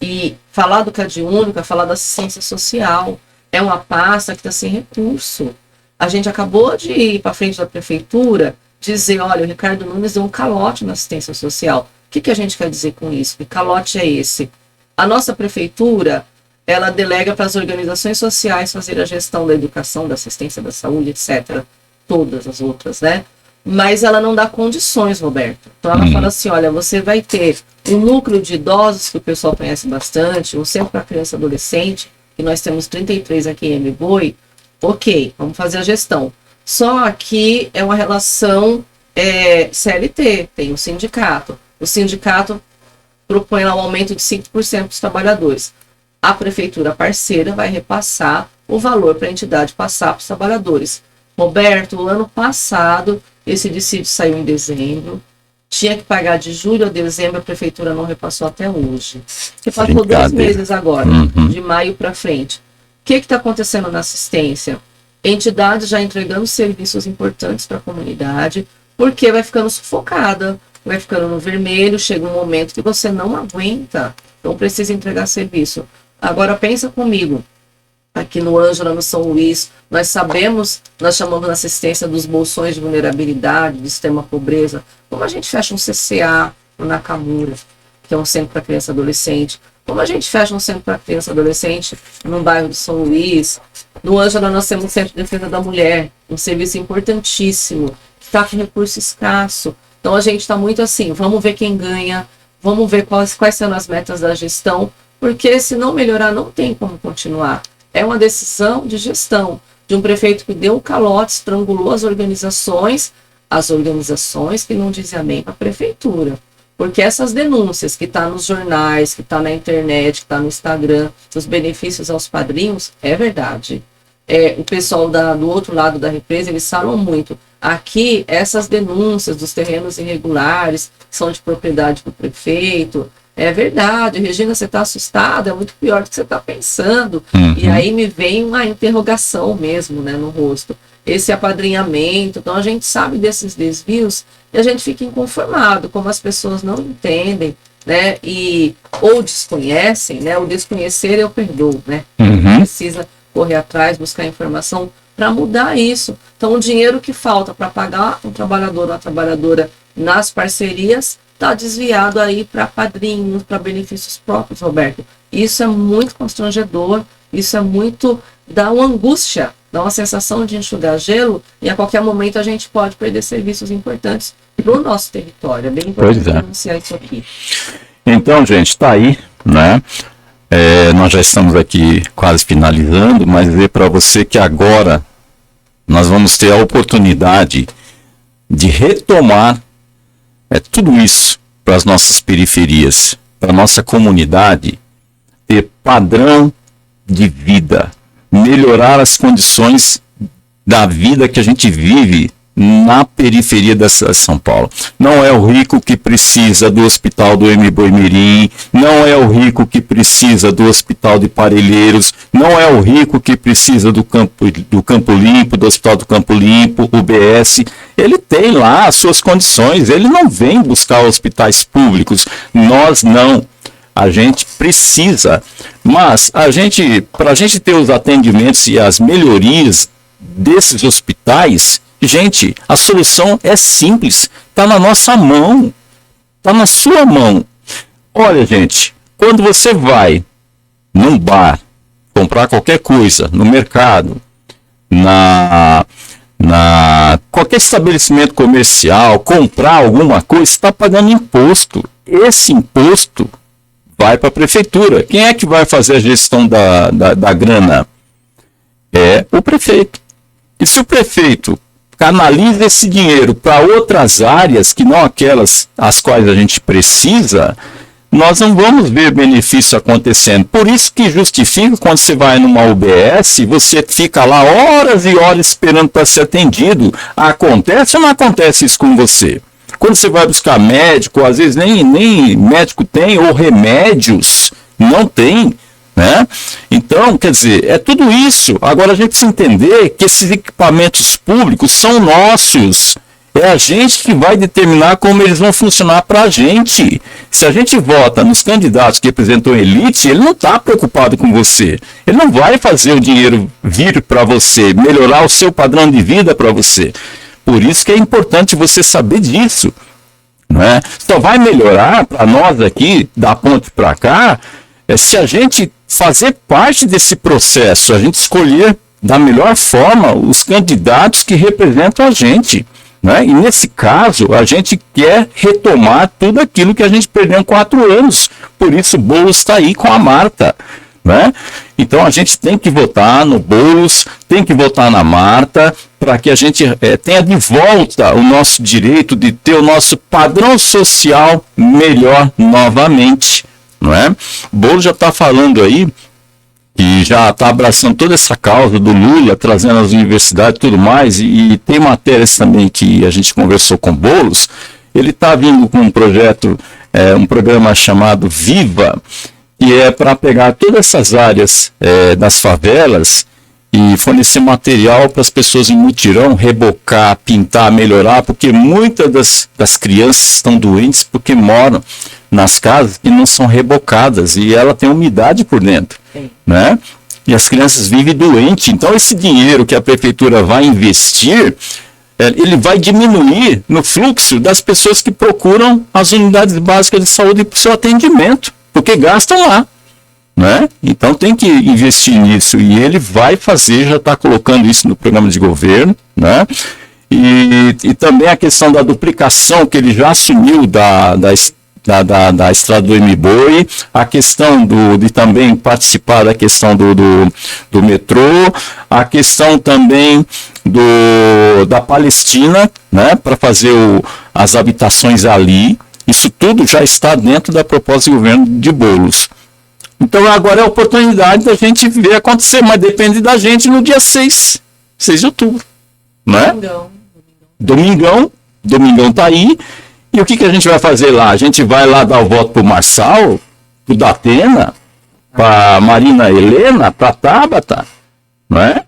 E falar do CAD único é falar da assistência social. É uma pasta que está sem recurso. A gente acabou de ir para frente da prefeitura dizer, olha, o Ricardo Nunes deu um calote na assistência social. O que a gente quer dizer com isso? Que calote é esse? A nossa prefeitura, ela delega para as organizações sociais fazer a gestão da educação, da assistência da saúde, etc. Todas as outras, né? Mas ela não dá condições, Roberto. Então ela fala assim, olha, você vai ter um núcleo de idosos, que o pessoal conhece bastante, um centro para criança e adolescente, que nós temos 33 aqui em MBoi, ok, vamos fazer a gestão. Só que é uma relação CLT, tem um sindicato. O sindicato propõe lá um aumento de 5% dos trabalhadores. A prefeitura parceira vai repassar o valor para a entidade passar para os trabalhadores. Roberto, o ano passado, esse dissídio saiu em dezembro, tinha que pagar de julho a dezembro, a prefeitura não repassou até hoje. Repassou 2 meses agora, de maio para frente. O que está acontecendo na assistência? Entidades já entregando serviços importantes para a comunidade, porque vai ficando sufocada, vai ficando no vermelho, chega um momento que você não aguenta, então precisa entregar serviço. Agora pensa comigo, aqui no Ângela, no São Luís, nós sabemos, nós chamamos na assistência dos bolsões de vulnerabilidade, do sistema pobreza, como a gente fecha um CCA no Nakamura, que é um centro para criança e adolescente, como a gente fecha um centro para criança e adolescente no bairro do São Luís. No Ângela nós temos um centro de defesa da mulher, um serviço importantíssimo, que está com recurso escasso. Então a gente está muito assim, vamos ver quem ganha, vamos ver quais são as metas da gestão, porque se não melhorar não tem como continuar. É uma decisão de gestão, de um prefeito que deu um calote, estrangulou as organizações que não dizem amém para a prefeitura. Porque essas denúncias que estão nos jornais, que estão na internet, que estão no Instagram, dos benefícios aos padrinhos, é verdade. O pessoal do outro lado da represa, eles falam muito. Aqui, essas denúncias dos terrenos irregulares, que são de propriedade do prefeito, é verdade, Regina, você está assustada, é muito pior do que você está pensando. E aí me vem uma interrogação mesmo, né, no rosto. Esse apadrinhamento, então a gente sabe desses desvios e a gente fica inconformado, como as pessoas não entendem, né, ou desconhecem, né, o desconhecer eu perdoo, né, precisa correr atrás, buscar informação para mudar isso. Então o dinheiro que falta para pagar um trabalhador ou uma trabalhadora nas parcerias está desviado aí para padrinhos, para benefícios próprios, Roberto. Isso é muito constrangedor, isso é muito, dá uma angústia, dá uma sensação de enxugar gelo e a qualquer momento a gente pode perder serviços importantes para o nosso território. É bem importante denunciar isso aqui. Então, gente, está aí, né? Nós já estamos aqui quase finalizando, mas dizer para você que agora nós vamos ter a oportunidade de retomar tudo isso para as nossas periferias, para a nossa comunidade, ter padrão de vida, melhorar as condições da vida que a gente vive na periferia da cidade de São Paulo. Não é o rico que precisa do hospital do Boimirim, não é o rico que precisa do hospital de Parelheiros, não é o rico que precisa do Campo Limpo, do hospital do Campo Limpo, UBS. Ele tem lá as suas condições, ele não vem buscar hospitais públicos, nós não. A gente precisa, mas para a gente ter os atendimentos e as melhorias desses hospitais, gente, a solução é simples, está na nossa mão, está na sua mão. Olha, gente, quando você vai num bar comprar qualquer coisa, no mercado, qualquer estabelecimento comercial, comprar alguma coisa, está pagando imposto. Esse imposto vai para a prefeitura. Quem é que vai fazer a gestão da grana? É o prefeito. E se o prefeito canaliza esse dinheiro para outras áreas que não aquelas as quais a gente precisa, nós não vamos ver benefício acontecendo. Por isso que justifica quando você vai numa UBS, você fica lá horas e horas esperando para ser atendido. Acontece ou não acontece isso com você? Quando você vai buscar médico, às vezes nem médico tem, ou remédios não tem, né? Então, quer dizer, é tudo isso. Agora a gente precisa entender que esses equipamentos públicos são nossos. É a gente que vai determinar como eles vão funcionar para a gente. Se a gente vota nos candidatos que representam a elite, ele não está preocupado com você. Ele não vai fazer o dinheiro vir para você, melhorar o seu padrão de vida para você. Por isso que é importante você saber disso, né? Só vai melhorar para nós aqui, da ponte para cá, se a gente fazer parte desse processo, a gente escolher da melhor forma os candidatos que representam a gente, né? E nesse caso, a gente quer retomar tudo aquilo que a gente perdeu em 4 anos. Por isso o Boulos está aí com a Marta, né? Então a gente tem que votar no Boulos, tem que votar na Marta, para que a gente tenha de volta o nosso direito de ter o nosso padrão social melhor novamente, não é? O Boulos já está falando aí, que já está abraçando toda essa causa do Lula, trazendo as universidades e tudo mais, e tem matérias também que a gente conversou com o Boulos. Ele está vindo com um projeto, um programa chamado Viva, que é para pegar todas essas áreas das favelas e fornecer material para as pessoas em mutirão, rebocar, pintar, melhorar, porque muitas das crianças estão doentes porque moram nas casas que não são rebocadas e ela tem umidade por dentro, né? E as crianças vivem doentes. Então, esse dinheiro que a prefeitura vai investir, ele vai diminuir no fluxo das pessoas que procuram as unidades básicas de saúde para o seu atendimento, porque gastam lá. Né? Então tem que investir nisso, e ele vai fazer, já está colocando isso no programa de governo, né? E também a questão da duplicação que ele já assumiu da estrada do MBoi, a questão de também participar da questão do metrô, a questão também da Palestina, né, para fazer as habitações ali. Isso tudo já está dentro da proposta do governo de Boulos. Então agora é a oportunidade da gente ver acontecer, mas depende da gente no dia 6 de outubro, né? Domingão tá aí. E o que a gente vai fazer lá? A gente vai lá dar o voto pro Marçal, pro Datena, pra Marina Helena, pra Tabata, não é?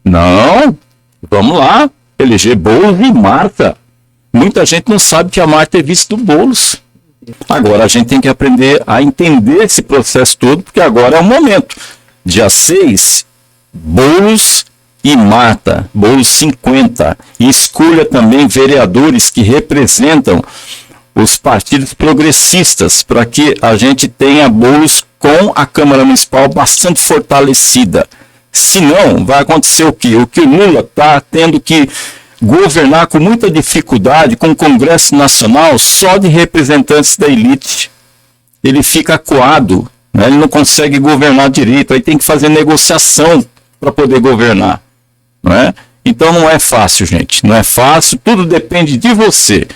Não, vamos lá, eleger Boulos e Marta. Muita gente não sabe que a Marta é vice do Boulos. Agora a gente tem que aprender a entender esse processo todo, porque agora é o momento. Dia 6, Boulos e Marta, Boulos 50, e escolha também vereadores que representam os partidos progressistas, para que a gente tenha Boulos com a Câmara Municipal bastante fortalecida. Senão, vai acontecer o quê? O que o Lula está tendo que governar com muita dificuldade, com o Congresso Nacional só de representantes da elite. Ele fica acuado, né? Ele não consegue governar direito, aí tem que fazer negociação para poder governar. Não é? Então não é fácil, gente, não é fácil, tudo depende de você.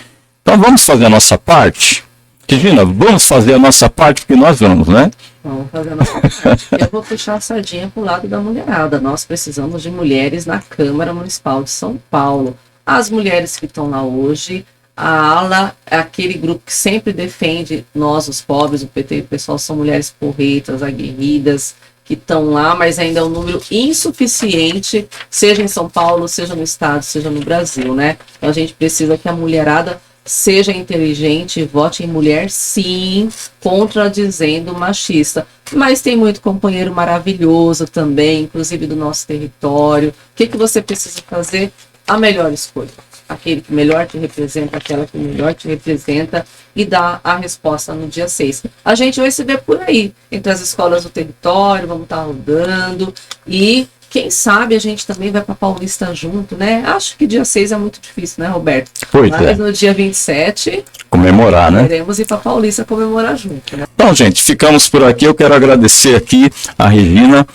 Então vamos fazer a nossa parte? Regina, vamos fazer a nossa parte, porque nós vamos, né? Vamos fazer a nossa parte. Eu vou puxar a sardinha para o lado da mulherada. Nós precisamos de mulheres na Câmara Municipal de São Paulo. As mulheres que estão lá hoje, a ala é aquele grupo que sempre defende nós, os pobres, o PT e o pessoal, são mulheres porreitas, aguerridas, que estão lá, mas ainda é um número insuficiente, seja em São Paulo, seja no estado, seja no Brasil, né? Então a gente precisa que a mulherada seja inteligente, vote em mulher, sim, contradizendo o machista. Mas tem muito companheiro maravilhoso também, inclusive do nosso território. O que você precisa fazer? A melhor escolha. Aquele que melhor te representa, aquela que melhor te representa, e dá a resposta no dia 6. A gente vai se ver por aí, entre as escolas do território, vamos estar rodando, e quem sabe a gente também vai para Paulista junto, né? Acho que dia 6 é muito difícil, né, Roberto? Pois Mas no dia 27... comemorar, né? Queremos ir para Paulista comemorar junto, né? Então, gente, ficamos por aqui. Eu quero agradecer aqui a Regina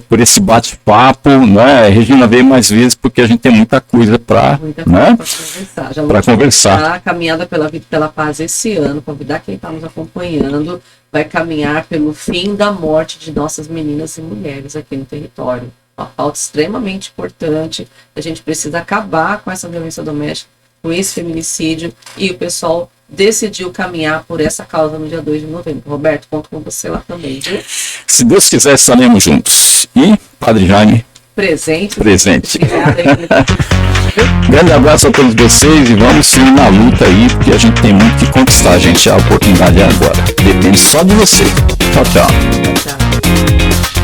por esse bate-papo, né? A Regina veio mais vezes porque a gente tem muita coisa para conversar. Já para conversar. A caminhada pela vida e pela paz esse ano, convidar quem está nos acompanhando, vai caminhar pelo fim da morte de nossas meninas e mulheres aqui no território. Uma pauta extremamente importante. A gente precisa acabar com essa violência doméstica, com esse feminicídio, e o pessoal decidiu caminhar por essa causa no dia 2 de novembro. Roberto, conto com você lá também, viu? Se Deus quiser, estaremos juntos. E Padre Jaime? Presente. Obrigada aí. Grande abraço a todos vocês e vamos seguir na luta aí, porque a gente tem muito que conquistar, gente. A oportunidade é agora. Depende só de você. Tchau, tchau. Tchau.